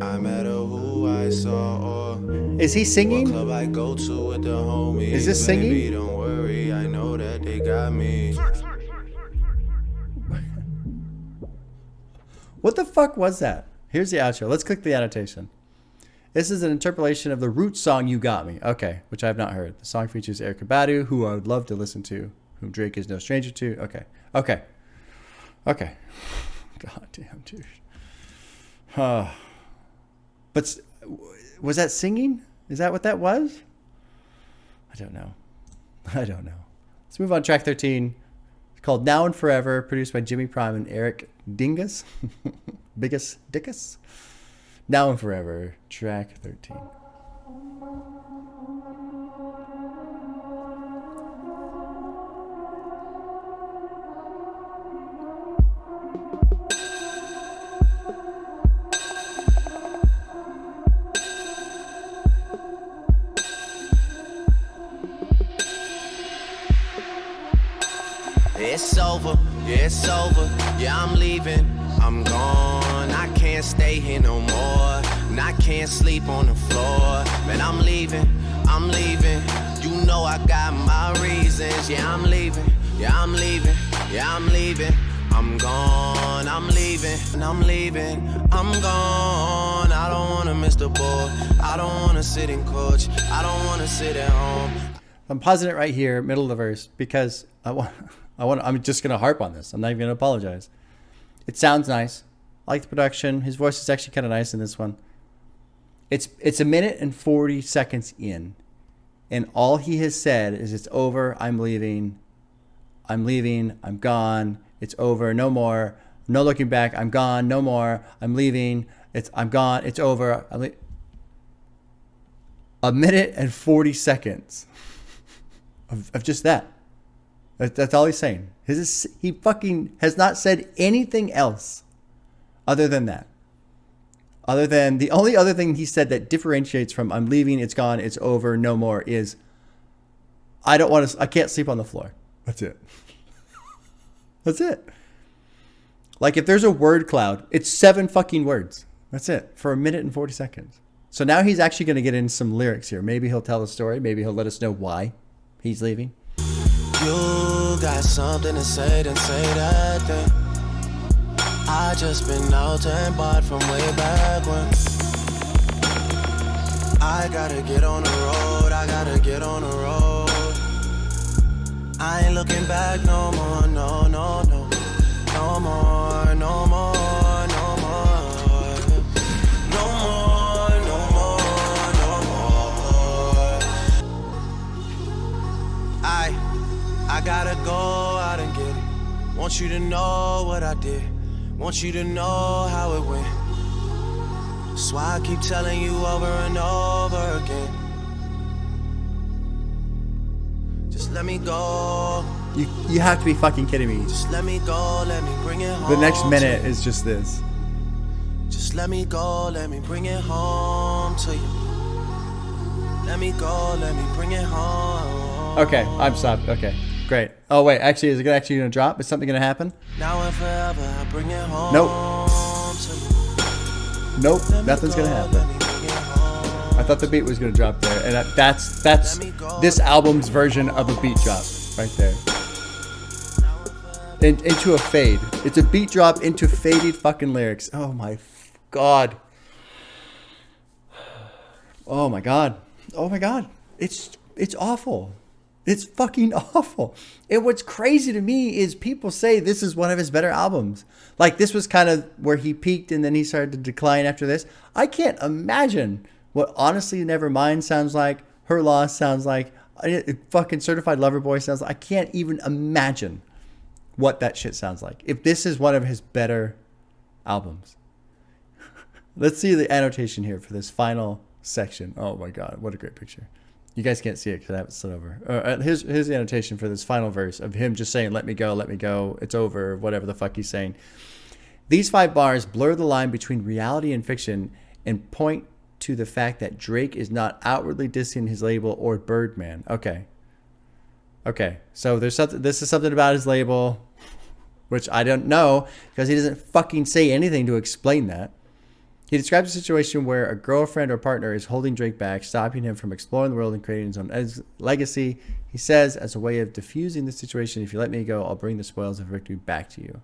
[SPEAKER 2] I'm at or who I saw or
[SPEAKER 1] is he singing?
[SPEAKER 2] what club I go to with the homies.
[SPEAKER 1] Is this singing?
[SPEAKER 2] Baby, don't worry, I know that they got me.
[SPEAKER 1] What the fuck was that? Here's the outro. Let's click the annotation. This is an interpolation of the Roots song You Got Me. Okay, which I have not heard. The song features Erykah Badu, who I would love to listen to, whom Drake is no stranger to. Okay. God damn, dude. But was that singing? Is that what that was? I don't know. Let's move on to track 13. It's called Now and Forever, produced by Jimmy Prime and Eric Dingus. Biggest Dickus. Now and Forever, track 13.
[SPEAKER 2] It's over, yeah, it's over. Yeah, I'm leaving, I'm gone. I can't stay here no more. And I can't sleep on the floor. Man, I'm leaving. You know I got my reasons. Yeah, I'm leaving. I'm gone, I'm leaving, I'm gone. I don't wanna miss the boat. I don't wanna sit in coach. I don't wanna sit at home.
[SPEAKER 1] I'm pausing it right here, middle of the verse, because I'm just gonna harp on this. I'm not even gonna apologize. It sounds nice. I like the production. His voice is actually kind of nice in this one. It's a minute and 40 seconds in, and all he has said is it's over. I'm leaving. I'm gone. It's over. No more. No looking back. I'm gone. No more. I'm leaving. I'm gone. It's over. A minute and 40 seconds of just that. That's all he's saying. He fucking has not said anything else other than that. Other than the only other thing he said that differentiates from I'm leaving, it's gone, it's over, no more is I can't sleep on the floor. That's it. That's it. Like if there's a word cloud, it's 7 fucking words. That's it for a minute and 40 seconds. So now he's actually going to get in some lyrics here. Maybe he'll tell a story. Maybe he'll let us know why he's leaving.
[SPEAKER 2] You got something to say, then say that thing. I just been out and bought from way back when. I gotta get on the road, I gotta get on the road. I ain't looking back no more, no, no, no. No more, no more, no more. No more, no more, no more. I gotta go out and get it. Want you to know what I did. Want you to know how it went. That's why I keep telling you over and over again. Just let me go.
[SPEAKER 1] You have to be fucking kidding me.
[SPEAKER 2] Just let me go, let me bring it home.
[SPEAKER 1] The next minute is just this.
[SPEAKER 2] Just let me go, let me bring it home to you. Let me go, let me bring it home.
[SPEAKER 1] Okay, I'm stopped. Okay, great. Oh wait, actually, is it actually gonna drop? Is something gonna happen?
[SPEAKER 2] Now and forever, I bring it home.
[SPEAKER 1] Nope. Nope, nothing's gonna happen. I thought the beat was gonna drop there, and that's this album's version of a beat drop right there. Into a fade. It's a beat drop into faded fucking lyrics. Oh my god. Oh my god. Oh my god. It's awful. It's fucking awful. And what's crazy to me is people say this is one of his better albums. Like this was kind of where he peaked and then he started to decline after this. I can't imagine what Honestly Nevermind sounds like, Her Loss sounds like, fucking Certified Lover Boy sounds like. I can't even imagine what that shit sounds like. If this is one of his better albums. Let's see the annotation here for this final section. Oh my god, what a great picture. You guys can't see it because I have it slid over. Here's the annotation for this final verse of him just saying, let me go, it's over, whatever the fuck he's saying. These 5 bars blur the line between reality and fiction and point to the fact that Drake is not outwardly dissing his label or Birdman. Okay, so there's something. This is something about his label, which I don't know because he doesn't fucking say anything to explain that. He describes a situation where a girlfriend or partner is holding Drake back, stopping him from exploring the world and creating his own legacy. He says, as a way of diffusing the situation, if you let me go, I'll bring the spoils of victory back to you.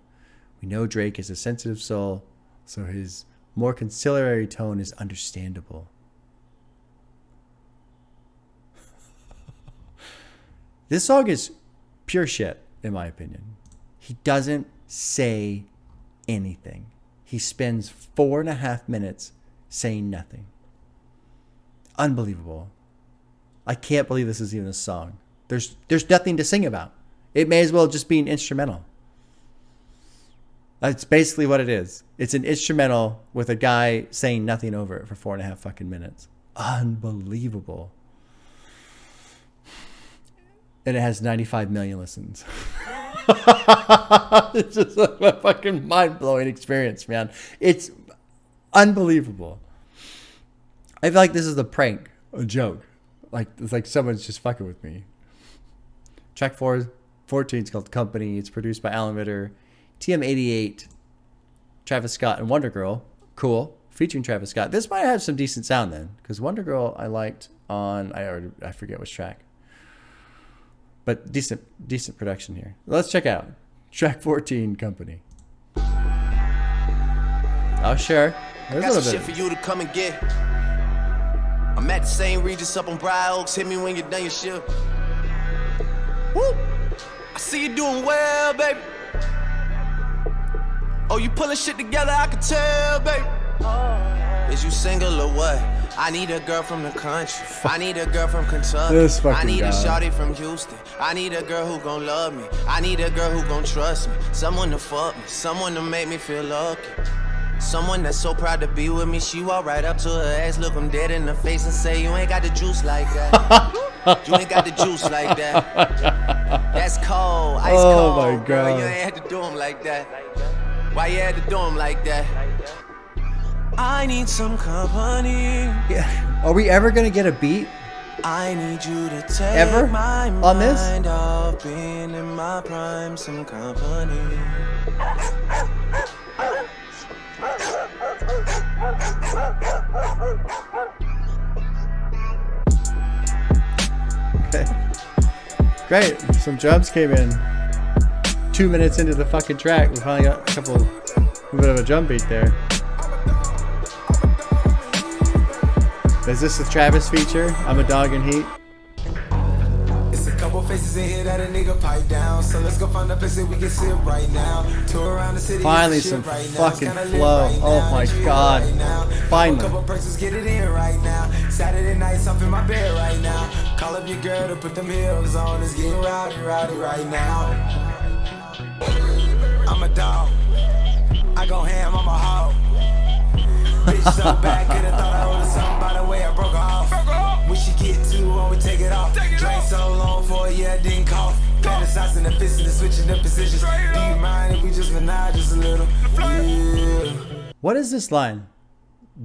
[SPEAKER 1] We know Drake is a sensitive soul, so his more conciliatory tone is understandable. This song is pure shit, in my opinion. He doesn't say anything. He spends 4.5 minutes saying nothing. Unbelievable. I can't believe this is even a song. There's nothing to sing about. It may as well just be an instrumental. That's basically what it is. It's an instrumental with a guy saying nothing over it for 4.5 fucking minutes. Unbelievable. And it has 95 million listens. It's just a fucking mind-blowing experience, man. It's unbelievable. I feel like this is a prank, a joke. Like it's like someone's just fucking with me. Track 14 is called Company. It's produced by Alan Ritter, TM88, Travis Scott, and Wonder Girl. Cool. Featuring Travis Scott. This might have some decent sound then, because Wonder Girl I liked on I forget which track. But decent production here. Let's check out Track 14, Company. Oh, sure. There's a
[SPEAKER 2] Got some
[SPEAKER 1] little
[SPEAKER 2] shit
[SPEAKER 1] bit.
[SPEAKER 2] for you to come and get. I'm at the same Regis up on Briar Oaks. Hit me when you're done your shit. Woo! I see you doing well, baby. Oh, you pulling shit together, I can tell, baby. Is you single or what? I need a girl from the country. I need a girl from Kentucky.
[SPEAKER 1] This fucking
[SPEAKER 2] I need
[SPEAKER 1] guy.
[SPEAKER 2] a shawty from Houston. I need a girl who gon' love me. I need a girl who gon' trust me. Someone to fuck me. Someone to make me feel lucky. Someone that's so proud to be with me. She walk right up to her ass, look him dead in the face and say, you ain't got the juice like that. You ain't got the juice like that. That's cold, ice cold.
[SPEAKER 1] My
[SPEAKER 2] Girl,
[SPEAKER 1] God.
[SPEAKER 2] you ain't had to do him like that. Why you had to do him like that? I need some company.
[SPEAKER 1] Yeah. Are we ever going to get a beat?
[SPEAKER 2] I need you to take
[SPEAKER 1] Ever?
[SPEAKER 2] my
[SPEAKER 1] On this?
[SPEAKER 2] mind off being in my prime, some company.
[SPEAKER 1] Okay. Great. Some drums came in. 2 minutes into the fucking track. We finally got a bit of a drum beat there. Is this the Travis feature? I'm a Dog in Heat.
[SPEAKER 6] It's a couple faces in here that a nigga pipe down. So let's go find a place that we can sit right now. Tour around the city.
[SPEAKER 1] Finally
[SPEAKER 6] get the
[SPEAKER 1] some
[SPEAKER 6] shit right now.
[SPEAKER 1] fucking
[SPEAKER 6] It's kinda lit
[SPEAKER 1] flow.
[SPEAKER 6] right
[SPEAKER 1] Oh
[SPEAKER 6] now.
[SPEAKER 1] my
[SPEAKER 6] It's real
[SPEAKER 1] God.
[SPEAKER 6] right now.
[SPEAKER 1] Finally.
[SPEAKER 6] A couple breaks, let's get it in right now. Saturday nights, I'm in my bed right now. Call up your girl to put them heels on. It's getting rowdy right now. I'm a dog. I go ham, I'm a hog. Bitch so bad, could've thought I owed her something by the way I broke her off. When she get to when we take it off. Drank so long for a year, didn't cough. Fantasizing the fist and switching the positions. Do you mind if we just menage just a little? Yeah.
[SPEAKER 1] What is this line?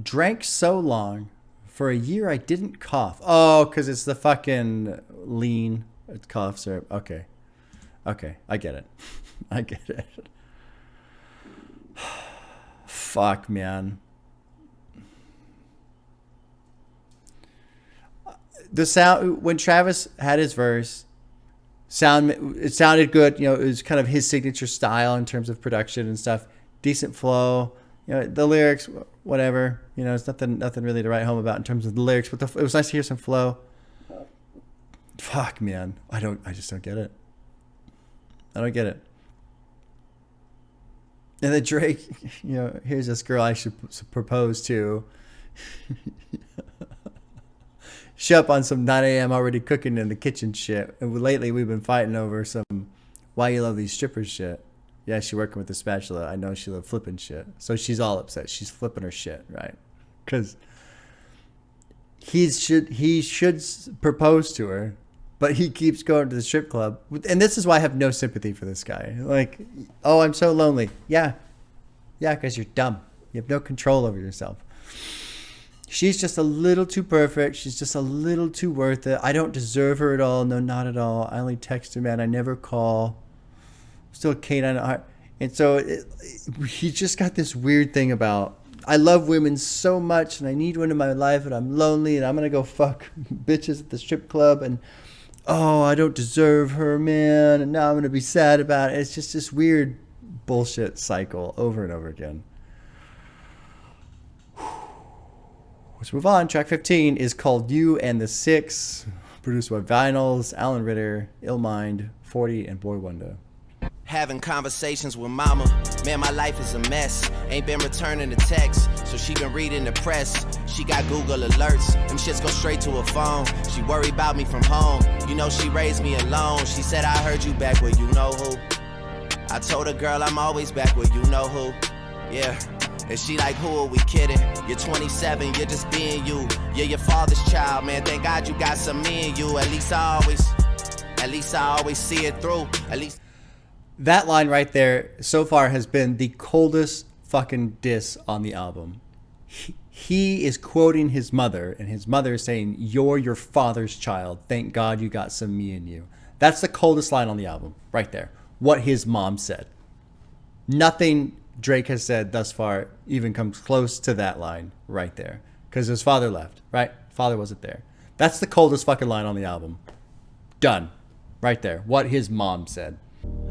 [SPEAKER 1] Drank so long. For a year I didn't cough. Oh, because it's the fucking lean. It's cough syrup. Okay. Okay. I get it. I get it. Fuck, man. The sound, when Travis had his verse, it sounded good. You know, it was kind of his signature style in terms of production and stuff. Decent flow. You know, the lyrics, whatever. You know, it's nothing really to write home about in terms of the lyrics. But it was nice to hear some flow. Fuck, man. I just don't get it. I don't get it. And then Drake, you know, here's this girl I should propose to. She up on some 9 a.m. already cooking in the kitchen shit. And lately we've been fighting over some why you love these strippers shit. Yeah, she working with the spatula. I know she love flipping shit. So she's all upset. She's flipping her shit, right? Because he should propose to her, but he keeps going to the strip club. And this is why I have no sympathy for this guy. Like, oh, I'm so lonely. Yeah, because you're dumb. You have no control over yourself. She's just a little too perfect. She's just a little too worth it. I don't deserve her at all. No, not at all. I only text her, man. I never call. Still a canine at heart. And so he just got this weird thing about, I love women so much and I need one in my life and I'm lonely and I'm going to go fuck bitches at the strip club and, oh, I don't deserve her, man. And now I'm going to be sad about it. It's just this weird bullshit cycle over and over again. Let's move on. Track 15 is called You and the Six, produced by Vinyls, Alan Ritter, Illmind, 40, and Boy Wonder.
[SPEAKER 2] Having conversations with mama, man, my life is a mess. Ain't been returning the text, so she been reading the press. She got Google alerts, them shits go straight to her phone. She worry about me from home, you know she raised me alone. She said I heard you back where you know who. I told her, girl, I'm always back where you know who. Yeah. And she like, who are we kidding? You're 27, you're just being you. You're your father's child, man. Thank God you got some me and you. At least I always see it through. At least.
[SPEAKER 1] That line right there so far has been the coldest fucking diss on the album. He is quoting his mother, and his mother is saying, you're your father's child. Thank God you got some me and you. That's the coldest line on the album, right there. What his mom said. Nothing Drake has said thus far even comes close to that line right there. Because his father left, right? Father wasn't there. That's the coldest fucking line on the album. Done. Right there. What his mom said.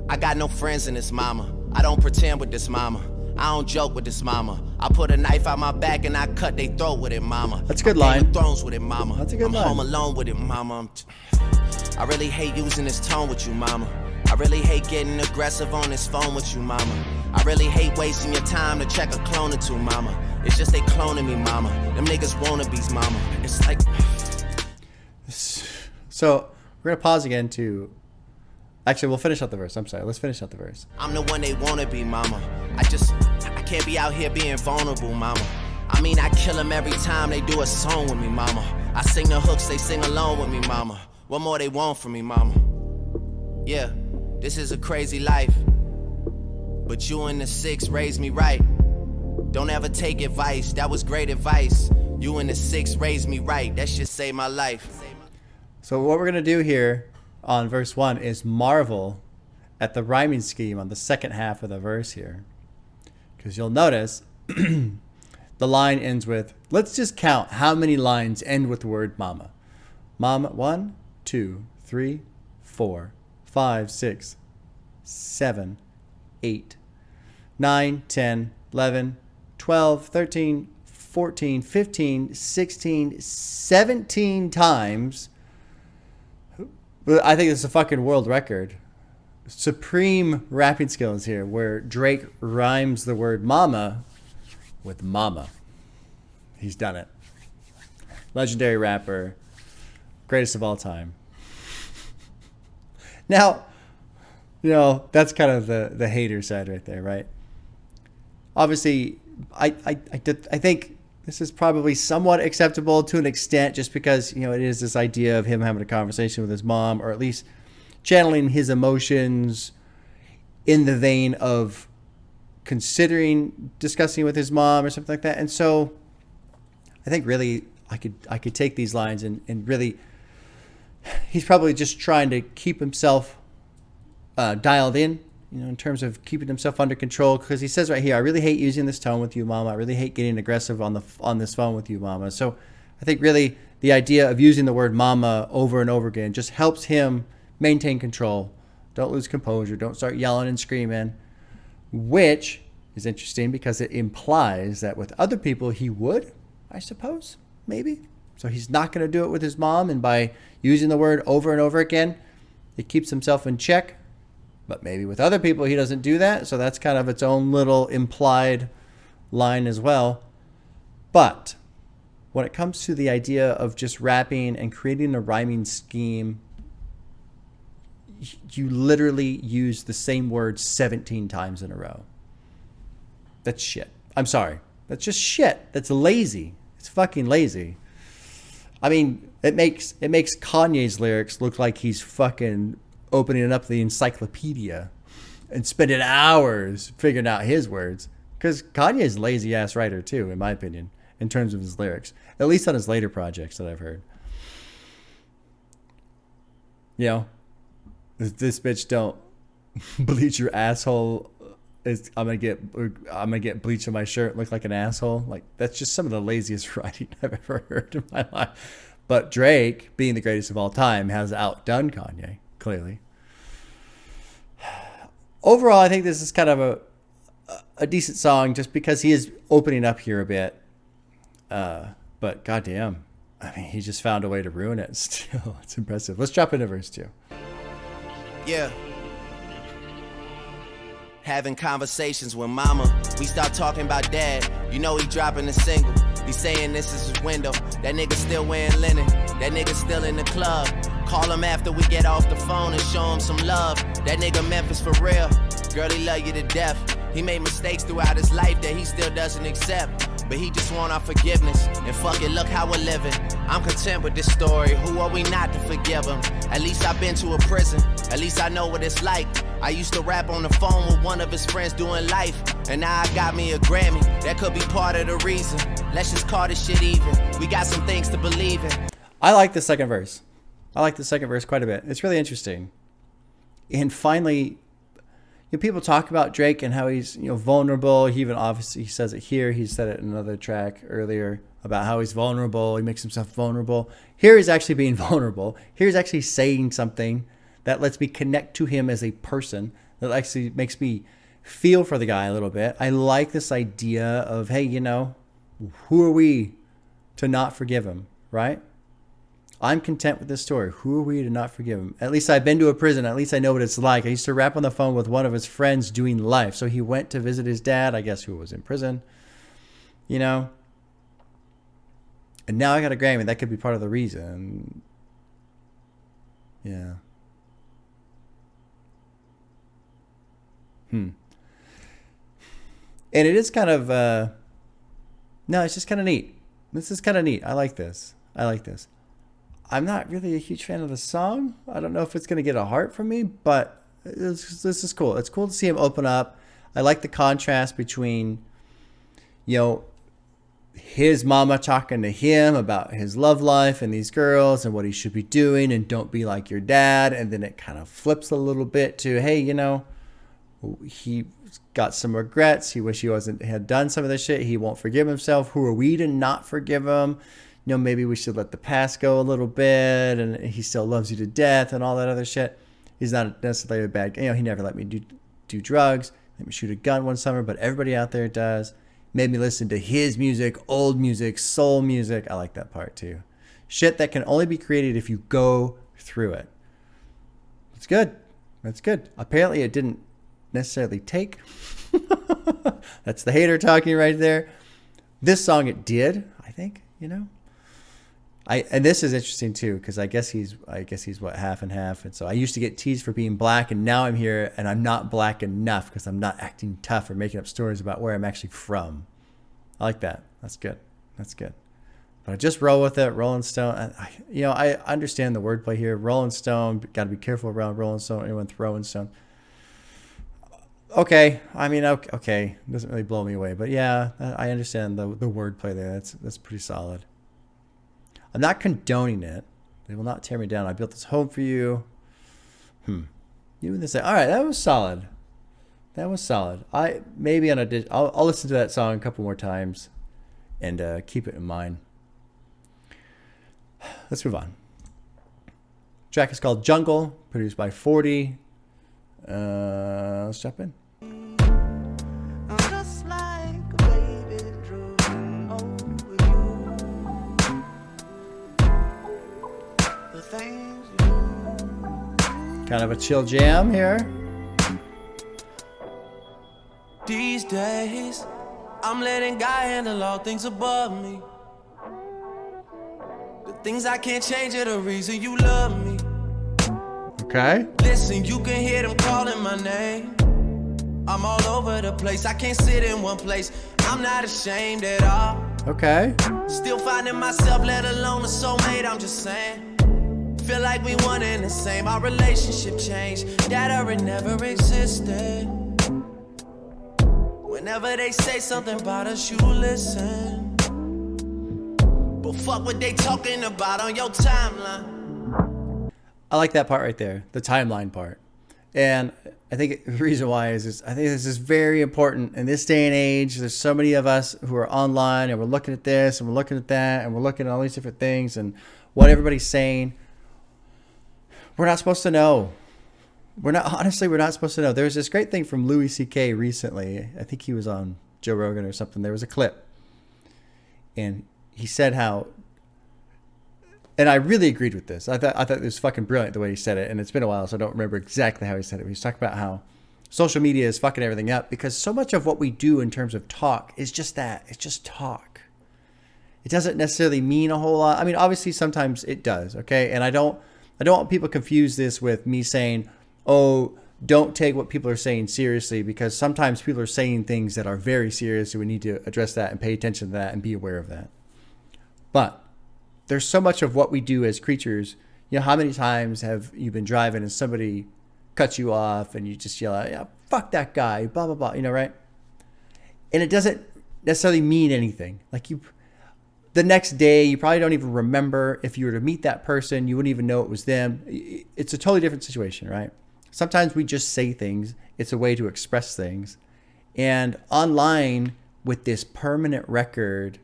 [SPEAKER 2] I got no friends in this mama. I don't pretend with this mama. I don't joke with this mama. I put a knife out my back and I cut they throat with it, mama.
[SPEAKER 1] That's a good
[SPEAKER 2] I'm
[SPEAKER 1] line.
[SPEAKER 2] Game of Thrones with it, mama.
[SPEAKER 1] That's a good line.
[SPEAKER 2] I'm home alone with it, mama. I really hate using this tone with you, mama. I really hate getting aggressive on this phone with you, mama. I really hate wasting your time to check a clone or two, mama. It's just they cloning me, mama. Them niggas wannabes, mama. It's like...
[SPEAKER 1] So we're gonna pause again to. Actually, we'll finish out the verse. I'm sorry. Let's finish out the verse.
[SPEAKER 2] I'm the one they wanna be, mama. I can't be out here being vulnerable, mama. I mean, I kill them every time they do a song with me, mama. I sing the hooks, they sing along with me, mama. What more they want from me, mama? Yeah, this is a crazy life. But you and the 6 raised me right. Don't ever take advice, that was great advice. You and the 6 raised me right, that shit saved my life.
[SPEAKER 1] So what we're gonna do here on verse 1 is marvel at the rhyming scheme on the second half of the verse here. Because you'll notice the line ends with, let's just count how many lines end with the word mama. Mama, 1, 2, 3, 4, 5, 6, 7, 8, 9, 10, 11, 12, 13, 14, 15, 16, 17 times. But I think it's a fucking world record. Supreme rapping skills here, where Drake rhymes the word mama with mama. He's done it. Legendary rapper. Greatest of all time. Now, you know, that's kind of the hater side right there, right? Obviously, I think this is probably somewhat acceptable to an extent, just because, you know, it is this idea of him having a conversation with his mom, or at least channeling his emotions in the vein of considering discussing with his mom or something like that. And so I think really I could take these lines and really, he's probably just trying to keep himself dialed in, you know, in terms of keeping himself under control, because he says right here, I really hate using this tone with you, mama. I really hate getting aggressive on this phone with you, mama. So I think really the idea of using the word mama over and over again just helps him maintain control. Don't lose composure. Don't start yelling and screaming, which is interesting because it implies that with other people he would, I suppose, maybe. So he's not going to do it with his mom, and by using the word over and over again, it keeps himself in check. But maybe with other people he doesn't do that, so that's kind of its own little implied line as well. But when it comes to the idea of just rapping and creating a rhyming scheme, you literally use the same word 17 times in a row. That's shit. I'm sorry. That's just shit. That's lazy. It's fucking lazy. I mean, it makes Kanye's lyrics look like he's fucking opening up the encyclopedia and spending hours figuring out his words. Because Kanye's a lazy ass writer too, in my opinion, in terms of his lyrics. At least on his later projects that I've heard. You know, this bitch don't bleach your asshole. I'm gonna get bleach on my shirt, look like an asshole. Like, that's just some of the laziest writing I've ever heard in my life. But Drake, being the greatest of all time, has outdone Kanye, clearly. Overall, I think this is kind of a decent song, just because he is opening up here a bit. But goddamn, I mean, he just found a way to ruin it. Still, it's impressive. Let's drop into verse 2.
[SPEAKER 2] Yeah. Having conversations with mama. We start talking about dad. You know he dropping a single. He saying this is his window. That nigga still wearing linen. That nigga still in the club. Call him after we get off the phone and show him some love. That nigga Memphis for real. Girl, he love you to death. He made mistakes throughout his life that he still doesn't accept. But he just want our forgiveness. And fuck it, look how we're living. I'm content with this story. Who are we not to forgive him? At least I've been to a prison. At least I know what it's like. I used to rap on the phone with one of his friends doing life. And now I got me a Grammy. That could be part of the reason. Let's just call this shit even. We got some things to believe in.
[SPEAKER 1] I like the second verse. I like the second verse quite a bit. It's really interesting. And finally, people talk about Drake and how he's, vulnerable. He even obviously says it here. He said it in another track earlier about how he's vulnerable. He makes himself vulnerable. Here he's actually being vulnerable. Here he's actually saying something that lets me connect to him as a person It actually makes me feel for the guy a little bit. I like this idea of, hey, you know, who are we to not forgive him, right? I'm content with this story. Who are we to not forgive him? At least I've been to a prison. At least I know what it's like. I used to rap on the phone with one of his friends doing life. So he went to visit his dad, I guess, who was in prison, you know? And now I got a Grammy. That could be part of the reason. Yeah. And it is kind of, no, it's just kind of neat. This is kind of neat. I like this. I'm not really a huge fan of the song. I don't know if it's going to get a heart from me, but this is cool. It's cool to see him open up. I like the contrast between, you know, his mama talking to him about his love life and these girls and what he should be doing and don't be like your dad. And then it kind of flips a little bit to, hey, you know, he got some regrets. He wish he had done some of this shit. He won't forgive himself. Who are we to not forgive him? You know, maybe we should let the past go a little bit, and he still loves you to death and all that other shit. He's not necessarily a bad guy. You know, he never let me do drugs, let me shoot a gun one summer, but everybody out there does. Made me listen to his music, old music, soul music. I like that part too. Shit that can only be created if you go through it. It's good. That's good. Apparently it didn't necessarily take. That's the hater talking right there. This song it did, I think, you know. And this is interesting too, because I guess he's what, half and half. And so I used to get teased for being black, and now I'm here and I'm not black enough because I'm not acting tough or making up stories about where I'm actually from. I like that. That's good. But I just roll with it. Rolling Stone. I understand the wordplay here. Rolling Stone. Got to be careful around Rolling Stone. Anyone throwing stone. Okay. I mean, okay. Doesn't really blow me away, but yeah, I understand the wordplay there. That's pretty solid. I'm not condoning it. They will not tear me down. I built this home for you. Even they say, all right, that was solid. I'll listen to that song a couple more times and keep it in mind. Let's move on. The track is called Jungle, produced by 40. Let's jump in. Kind of a chill jam here.
[SPEAKER 2] These days, I'm letting God handle all things above me. The things I can't change are the reason you love me.
[SPEAKER 1] Okay.
[SPEAKER 2] Listen, you can hear them calling my name. I'm all over the place. I can't sit in one place. I'm not ashamed at all.
[SPEAKER 1] Okay.
[SPEAKER 2] Still finding myself, let alone a soulmate. I'm just saying. Feel like we one and the same. Our relationship changed. That or it never existed. Whenever they say something about us, you listen. But fuck what they talking about on your timeline.
[SPEAKER 1] I like that part right there, the timeline part. And I think the reason why is I think this is very important in this day and age. There's so many of us who are online and we're looking at this and we're looking at that and we're looking at all these different things and what everybody's saying. We're not supposed to know. We're not supposed to know. There's this great thing from Louis C.K. recently. I think he was on Joe Rogan or something. There was a clip. And he said how, and I really agreed with this. I thought it was fucking brilliant the way he said it. And it's been a while, so I don't remember exactly how he said it. He was talking about how social media is fucking everything up because so much of what we do in terms of talk is just that. It's just talk. It doesn't necessarily mean a whole lot. I mean, obviously sometimes it does, okay? And I don't want people confuse this with me saying, oh, don't take what people are saying seriously, because sometimes people are saying things that are very serious, so we need to address that and pay attention to that and be aware of that. But there's so much of what we do as creatures. You know, how many times have you been driving and somebody cuts you off and you just yell out, yeah, fuck that guy, blah, blah, blah, you know, right? And it doesn't necessarily mean anything. Like the next day, you probably don't even remember. If you were to meet that person, you wouldn't even know it was them. It's a totally different situation, right? Sometimes we just say things. It's a way to express things. And online with this permanent record,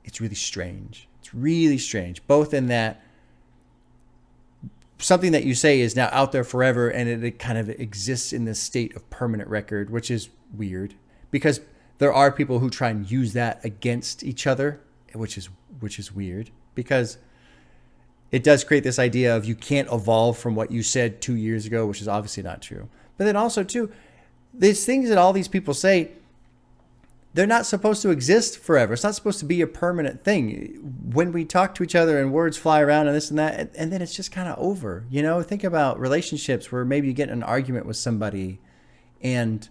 [SPEAKER 1] it's really strange. It's really strange. Both in that something that you say is now out there forever, and it kind of exists in this state of permanent record, which is weird because there are people who try and use that against each other, which is weird because it does create this idea of you can't evolve from what you said 2 years ago, which is obviously not true. But then also too, these things that all these people say, they're not supposed to exist forever. It's not supposed to be a permanent thing. When we talk to each other and words fly around and this and that, and then it's just kind of over. You know, think about relationships where maybe you get in an argument with somebody and,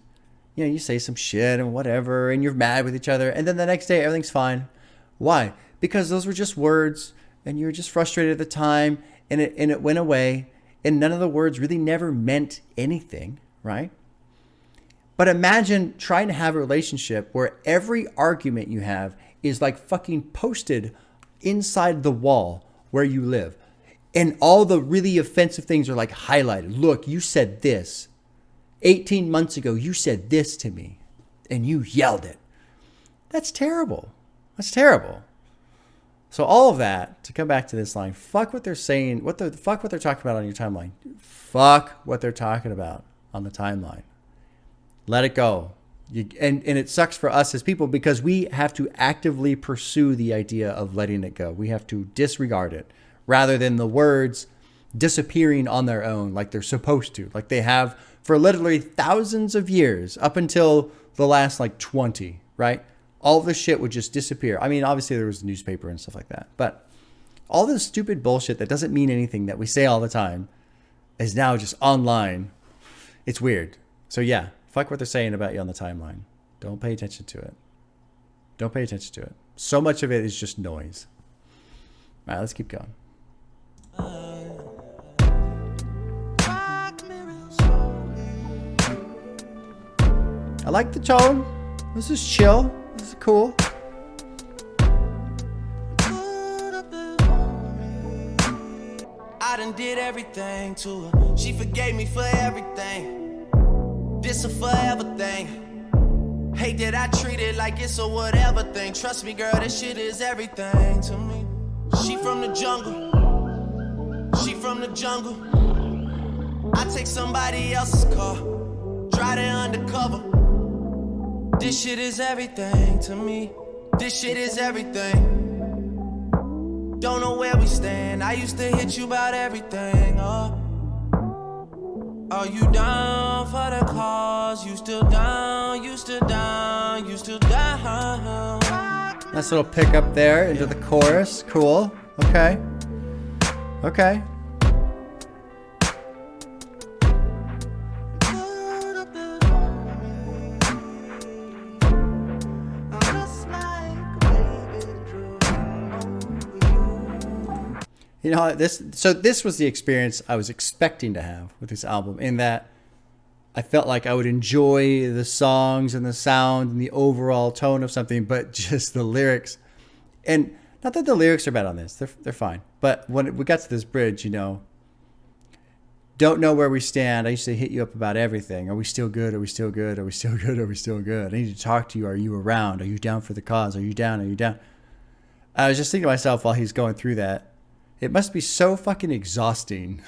[SPEAKER 1] you know, you say some shit and whatever, and you're mad with each other. And then the next day, everything's fine. Why? Because those were just words and you were just frustrated at the time and it went away. And none of the words really never meant anything, right? But imagine trying to have a relationship where every argument you have is like fucking posted inside the wall where you live. And all the really offensive things are like highlighted. Look, you said this. 18 months ago, you said this to me. And you yelled it. That's terrible. That's terrible. So all of that, to come back to this line, fuck what they're saying. Fuck what they're talking about on your timeline. Fuck what they're talking about on the timeline. Let it go. And it sucks for us as people because we have to actively pursue the idea of letting it go. We have to disregard it rather than the words disappearing on their own like they're supposed to, like they have for literally thousands of years up until the last like 20, right? All this shit would just disappear. I mean, obviously there was the newspaper and stuff like that, but all this stupid bullshit that doesn't mean anything that we say all the time is now just online. It's weird. So yeah. Fuck what they're saying about you on the timeline. Don't pay attention to it. Don't pay attention to it. So much of it is just noise. All right, let's keep going. I like the tone. This is chill. This is cool.
[SPEAKER 2] I done did everything to her. She forgave me for everything. This a forever thing. Hate that I treat it like it's a whatever thing. Trust me, girl, this shit is everything to me. She from the jungle. She from the jungle. I take somebody else's car. Drive it undercover. This shit is everything to me. This shit is everything. Don't know where we stand. I used to hit you about everything. Are you down for the cause? You still down, you still down, you still down.
[SPEAKER 1] Nice little pick up there into the chorus. Cool. Okay. Okay. You know, this was the experience I was expecting to have with this album, in that I felt like I would enjoy the songs and the sound and the overall tone of something, but just the lyrics. And not that the lyrics are bad on this, they're fine. But when we got to this bridge, you know, don't know where we stand. I used to hit you up about everything. Are we still good? Are we still good? Are we still good? Are we still good? I need to talk to you. Are you around? Are you down for the cause? Are you down? Are you down? I was just thinking to myself while he's going through that, it must be so fucking exhausting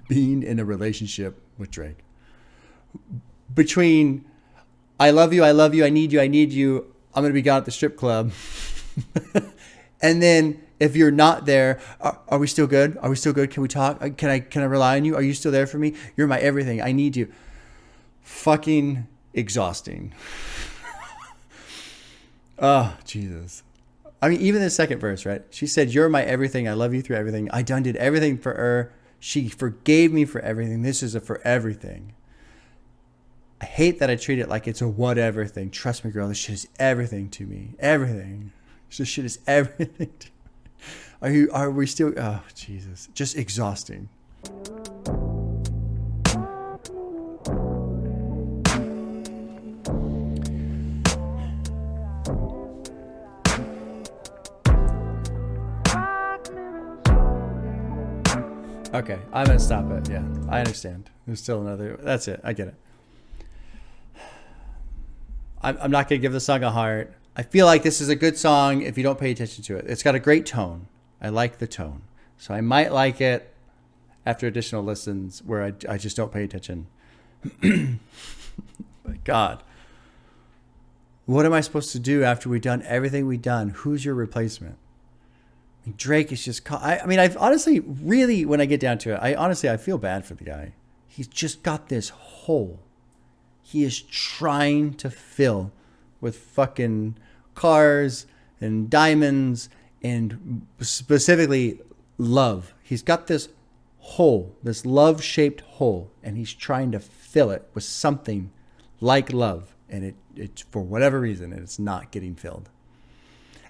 [SPEAKER 1] being in a relationship with Drake. Between I love you, I need you, I'm going to be gone at the strip club. And then if you're not there, are we still good? Are we still good? Can we talk? Can I rely on you? Are you still there for me? You're my everything. I need you. Fucking exhausting. Oh, Jesus. I mean, even the second verse, right? She said, you're my everything. I love you through everything. I done did everything for her. She forgave me for everything. This is a for everything. I hate that I treat it like it's a whatever thing. Trust me, girl. This shit is everything to me. Everything. This shit is everything to me. Are we still? Oh, Jesus. Just exhausting. Okay, I'm going to stop it. Yeah, I understand. There's still another. That's it. I get it. I'm not going to give the song a heart. I feel like this is a good song if you don't pay attention to it. It's got a great tone. I like the tone. So I might like it. after additional listens where I just don't pay attention. My God. What am I supposed to do after we've done everything we've done? Who's your replacement? I mean, Drake is just... I've honestly, really, when I get down to it, I feel bad for the guy. He's just got this hole he is trying to fill with fucking cars and diamonds and specifically love. He's got this hole, this love-shaped hole, and he's trying to fill it with something like love. And it for whatever reason, it's not getting filled.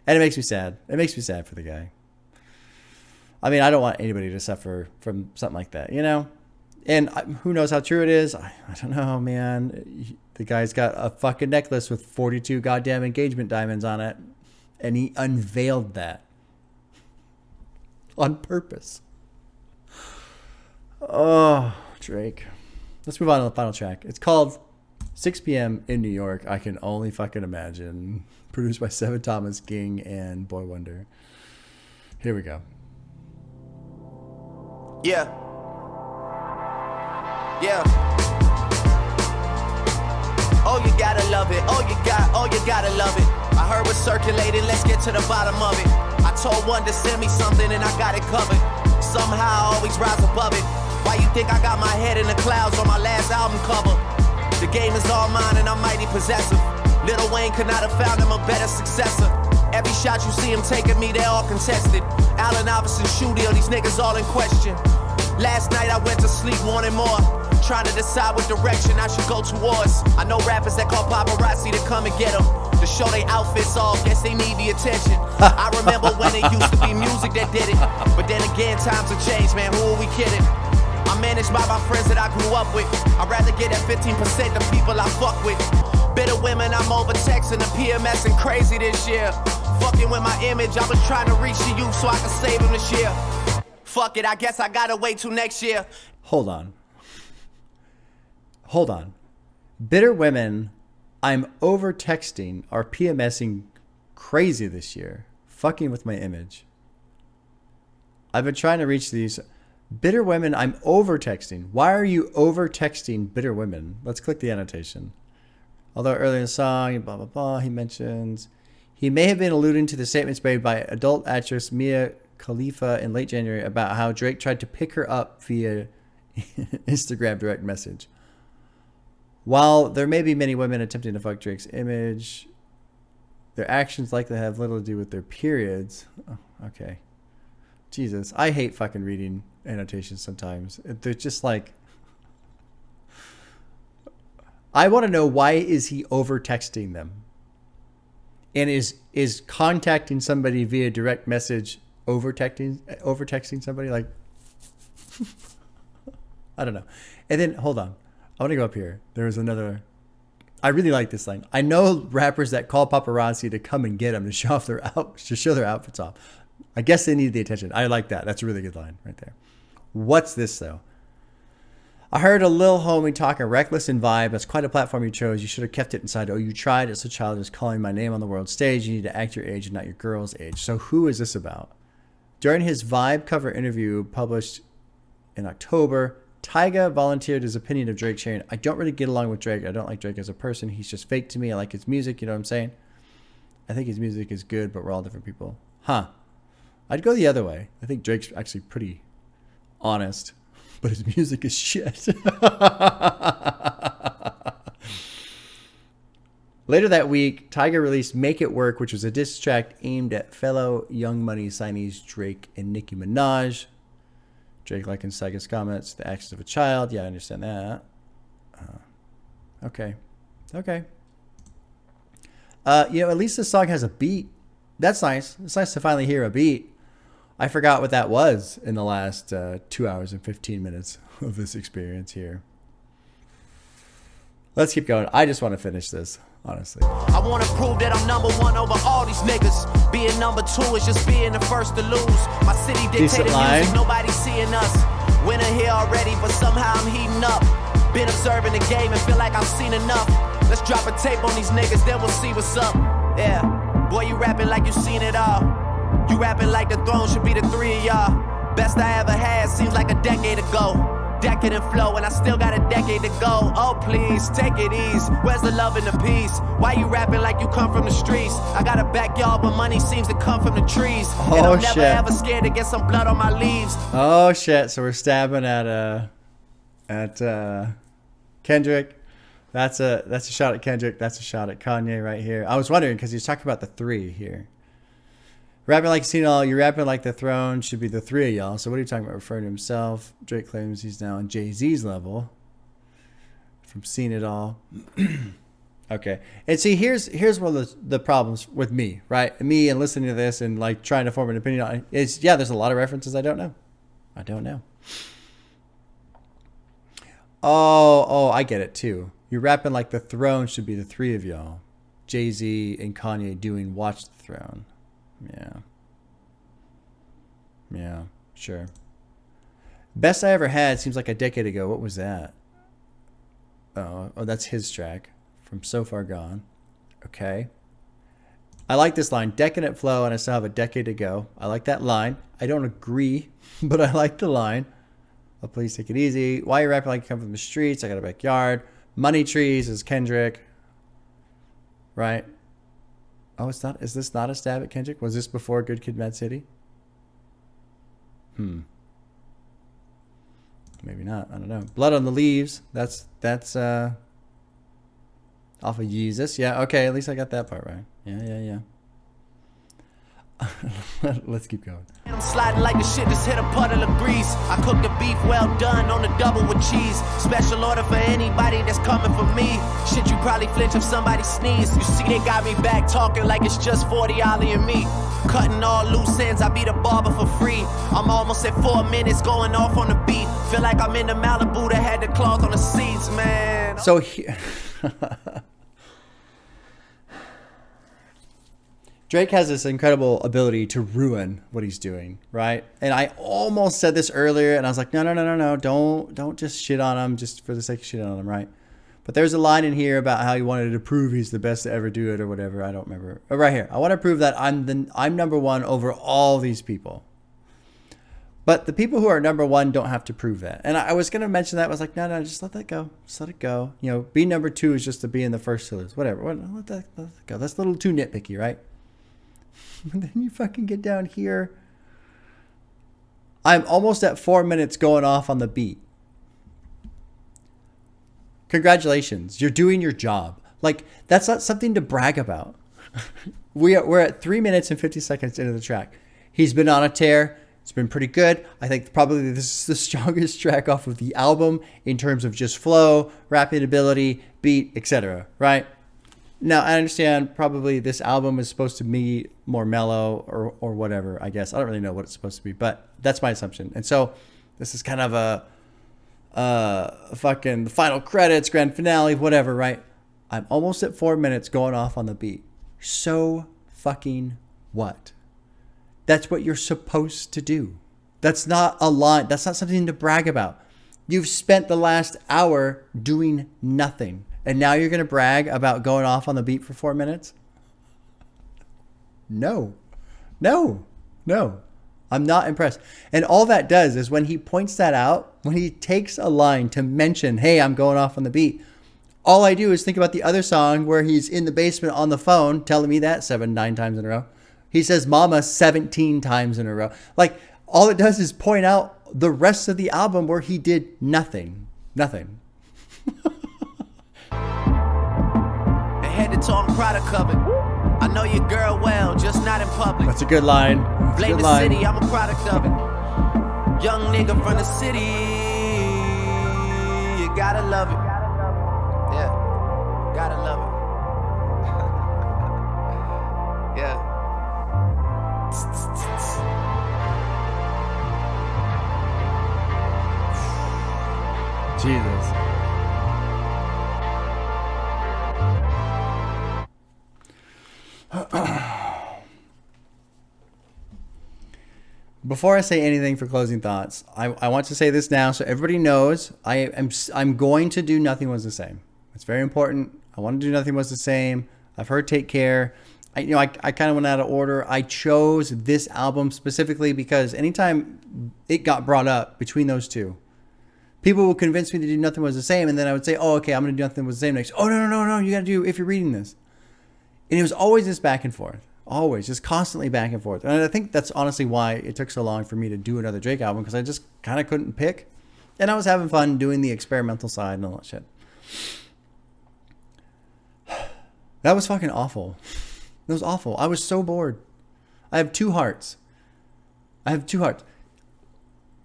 [SPEAKER 1] And it makes me sad. It makes me sad for the guy. I mean, I don't want anybody to suffer from something like that, you know? And who knows how true it is? I don't know, man. The guy's got a fucking necklace with 42 goddamn engagement diamonds on it. And he unveiled that. On purpose. Oh, Drake. Let's move on to the final track. It's called 6 p.m. in New York. I can only fucking imagine. Produced by Seven Thomas King and Boy Wonder. Here we go.
[SPEAKER 2] Yeah. Oh, you gotta love it. Oh, you gotta love it. I heard what's circulating, let's get to the bottom of it. I told one to send me something and I got it covered. Somehow I always rise above it. Why you think I got my head in the clouds on my last album cover? The game is all mine and I'm mighty possessive. Lil Wayne could not have found him a better successor. Every shot you see him taking me, they're all contested. Allen Iverson, Shoe Deal, these niggas all in question. Last night I went to sleep wanting more, trying to decide what direction I should go towards. I know rappers that call paparazzi to come and get them, to show their outfits off, guess they need the attention. I remember when it used to be music that did it, but then again times have changed, man, who are we kidding? I'm managed by my friends that I grew up with. I'd rather get that 15% the people I fuck with. Bitter women, I'm over texting the PMS and crazy this year. Fucking with my image, I was trying to reach the youth so I could save them this year. Fuck it, I guess I gotta wait till next year.
[SPEAKER 1] Hold on. Bitter women, I'm over texting, are PMSing crazy this year. Fucking with my image. I've been trying to reach these. Bitter women, I'm over texting. Why are you over texting bitter women? Let's click the annotation. Although earlier in the song, blah, blah, blah, he mentions he may have been alluding to the statements made by adult actress Mia Khalifa in late January about how Drake tried to pick her up via Instagram direct message. While there may be many women attempting to fuck Drake's image, their actions likely have little to do with their periods. Oh, okay. Jesus, I hate fucking reading annotations sometimes. They're just like, I want to know, why is he over texting them? And is contacting somebody via direct message over texting somebody? Like, I don't know. And then hold on, I want to go up here. There was another. I really like this line. I know rappers that call paparazzi to come and get them to show their outfits off. I guess they need the attention. I like that. That's a really good line right there. What's this though? I heard a lil homie talking reckless in vibe. That's quite a platform you chose. You should have kept it inside. Oh, you tried. It's so childish, calling my name on the world stage. You need to act your age and not your girl's age. So who is this about? During his Vibe cover interview published in October, Tyga volunteered his opinion of Drake, sharing, I don't really get along with Drake. I don't like Drake as a person. He's just fake to me. I like his music. You know what I'm saying? I think his music is good, but we're all different people. Huh. I'd go the other way. I think Drake's actually pretty honest, but his music is shit. Later that week, Tyga released Make It Work, which was a diss track aimed at fellow Young Money signees Drake and Nicki Minaj. Drake likens Tyga's comments, the actions of a child. Yeah, I understand that. Okay. At least this song has a beat. That's nice. It's nice to finally hear a beat. I forgot what that was in the last 2 hours and 15 minutes of this experience here. Let's keep going. I just want to finish this, honestly.
[SPEAKER 2] I want to prove that I'm number one over all these niggas. Being number two is just being the first to lose. My city dictated music, nobody seeing us. Winner here already, but somehow I'm heating up. Been observing the game and feel like I've seen enough. Let's drop a tape on these niggas, then we'll see what's up. Yeah, boy, you rapping like you seen it all. You rapping like the throne should be the three of y'all. Best I ever had seems like a decade ago. Decadent flow, and I still got a decade to go. Oh, please, take it easy. Where's the love and the peace? Why you rapping like you come from the streets? I got a backyard, but money seems to come from the trees. And I'm never ever scared to get some blood on my leaves.
[SPEAKER 1] Oh, shit. So we're stabbing at Kendrick. That's a shot at Kendrick. That's a shot at Kanye right here. I was wondering, because he's talking about the three here. Rapping like seen all, you're rapping like the throne should be the three of y'all. So what are you talking about? Referring to himself. Drake claims he's now on Jay-Z's level from Seen It All. Okay. And see, here's one of the problems with me, right? Me and listening to this and like trying to form an opinion on it is, yeah, there's a lot of references I don't know. Oh, I get it too. You're rapping like the throne should be the three of y'all. Jay-Z and Kanye doing Watch the Throne. Yeah, sure. Best I ever had seems like a decade ago. What was that? Oh, that's his track from So Far Gone. Okay. I like this line. Decadent flow, and I still have a decade to go. I like that line. I don't agree, but I like the line. Oh, please take it easy. Why you rapping like you come from the streets? I got a backyard. Money trees is Kendrick. Right? Oh, it's not. Is this not a stab at Kendrick? Was this before Good Kid, Mad City? Maybe not. I don't know. Blood on the Leaves. That's off of Yeezus. Yeah. Okay. At least I got that part right. Yeah. Let's keep going.
[SPEAKER 2] I'm sliding like the shit just hit a puddle of grease. I cook the beef well done on the double with cheese. Special order for anybody that's coming for me. Shit, you probably flinch if somebody sneeze. You see, they got me back talking like it's just 40 Ollie and me. Cutting all loose ends, I be the barber for free. I'm almost at 4 minutes going off on the beat. Feel like I'm in the Malibu that had the cloth on the seats, man.
[SPEAKER 1] So Drake has this incredible ability to ruin what he's doing, right? And I almost said this earlier, and I was like, no, don't just shit on him just for the sake of shit on him, right? But there's a line in here about how he wanted to prove he's the best to ever do it or whatever. I don't remember. Oh, right here. I want to prove that I'm number one over all these people. But the people who are number one don't have to prove that. And I was going to mention that. I was like, no, just let that go. Just let it go. You know, being number two is just to be in the first to lose. Whatever. Let that go. That's a little too nitpicky, right? And then you fucking get down here. I'm almost at 4 minutes going off on the beat. Congratulations. You're doing your job. Like, that's not something to brag about. We're at 3 minutes and 50 seconds into the track. He's been on a tear. It's been pretty good. I think probably this is the strongest track off of the album in terms of just flow, rapping ability, beat, etc. Right? Now, I understand probably this album is supposed to be more mellow or whatever, I guess. I don't really know what it's supposed to be, but that's my assumption. And so this is kind of a fucking final credits, grand finale, whatever, right? I'm almost at 4 minutes going off on the beat. So fucking what? That's what you're supposed to do. That's not a line. That's not something to brag about. You've spent the last hour doing nothing. And now you're going to brag about going off on the beat for 4 minutes? No. I'm not impressed. And all that does is when he points that out, when he takes a line to mention, hey, I'm going off on the beat, all I do is think about the other song where he's in the basement on the phone telling me that 9 times in a row. He says mama 17 times in a row. Like, all it does is point out the rest of the album where he did nothing.
[SPEAKER 2] Head to toe, I'm product of it. I know your girl well, just not in public.
[SPEAKER 1] That's a good line.
[SPEAKER 2] Blame the city, I'm a product of it. Young nigga from the city, you gotta love it. Yeah, gotta love it. Yeah.
[SPEAKER 1] Jesus. Before I say anything for closing thoughts, I want to say this now so everybody knows I'm going to do Nothing Was the Same. It's very important. I want to do Nothing Was the Same. I've heard Take Care. I kind of went out of order. I chose this album specifically because anytime it got brought up between those two, people would convince me to do Nothing Was the Same, and then I would say, oh, okay, I'm going to do Nothing Was the Same next. Oh, no, you got to do If You're Reading This. And it was always this back and forth. Always, just constantly back and forth. And I think that's honestly why it took so long for me to do another Drake album, because I just kind of couldn't pick. And I was having fun doing the experimental side and all that shit. That was fucking awful. It was awful. I was so bored. I have two hearts.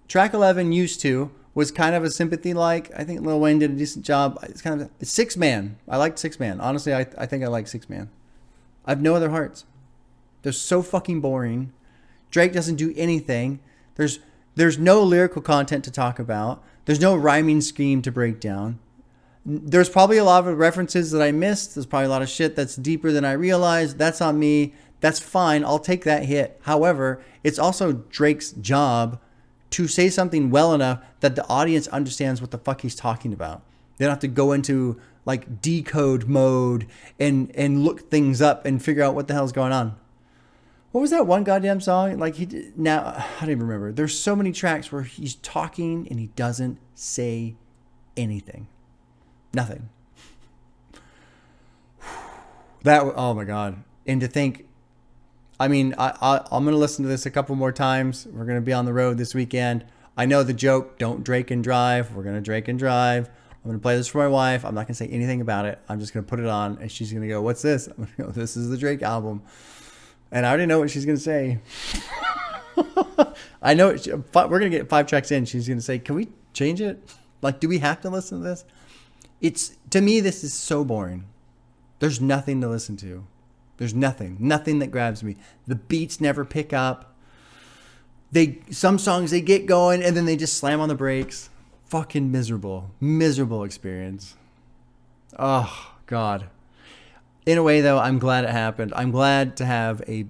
[SPEAKER 1] Track 11, Used To, was kind of a sympathy like. I think Lil Wayne did a decent job. It's kind of a 6 Man. I liked 6 Man. Honestly, I think I like 6 Man. I have no other hearts. They're so fucking boring. Drake doesn't do anything. There's no lyrical content to talk about. There's no rhyming scheme to break down. There's probably a lot of references that I missed. There's probably a lot of shit that's deeper than I realized. That's on me. That's fine. I'll take that hit. However, it's also Drake's job to say something well enough that the audience understands what the fuck he's talking about. They don't have to go into like decode mode and look things up and figure out what the hell's going on. What was that one goddamn song? Like he did, now I don't even remember. There's so many tracks where he's talking and he doesn't say anything. Nothing. That, oh my God. And to think, I mean, I'm going to listen to this a couple more times. We're going to be on the road this weekend. I know the joke, don't Drake and drive. We're going to Drake and drive. I'm going to play this for my wife. I'm not going to say anything about it. I'm just going to put it on and she's going to go, what's this? I'm going to go, this is the Drake album. And I already know what she's going to say. I know we're going to get 5 tracks in. She's going to say, can we change it? Like, do we have to listen to this? To me, this is so boring. There's nothing to listen to. There's nothing that grabs me. The beats never pick up. Some songs they get going and then they just slam on the brakes. Fucking miserable experience. Oh God. In a way though, I'm glad it happened. I'm glad to have a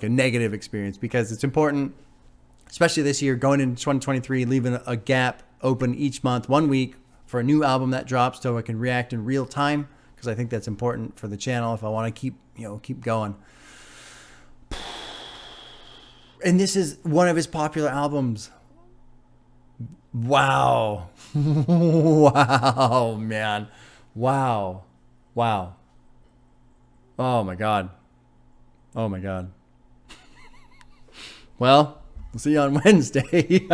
[SPEAKER 1] negative experience because it's important, especially this year, going into 2023, leaving a gap open each month, 1 week for a new album that drops so I can react in real time, because I think that's important for the channel if I want to keep going. And this is one of his popular albums. Wow. Wow, man. Wow. Oh my God. Well, we'll see you on Wednesday.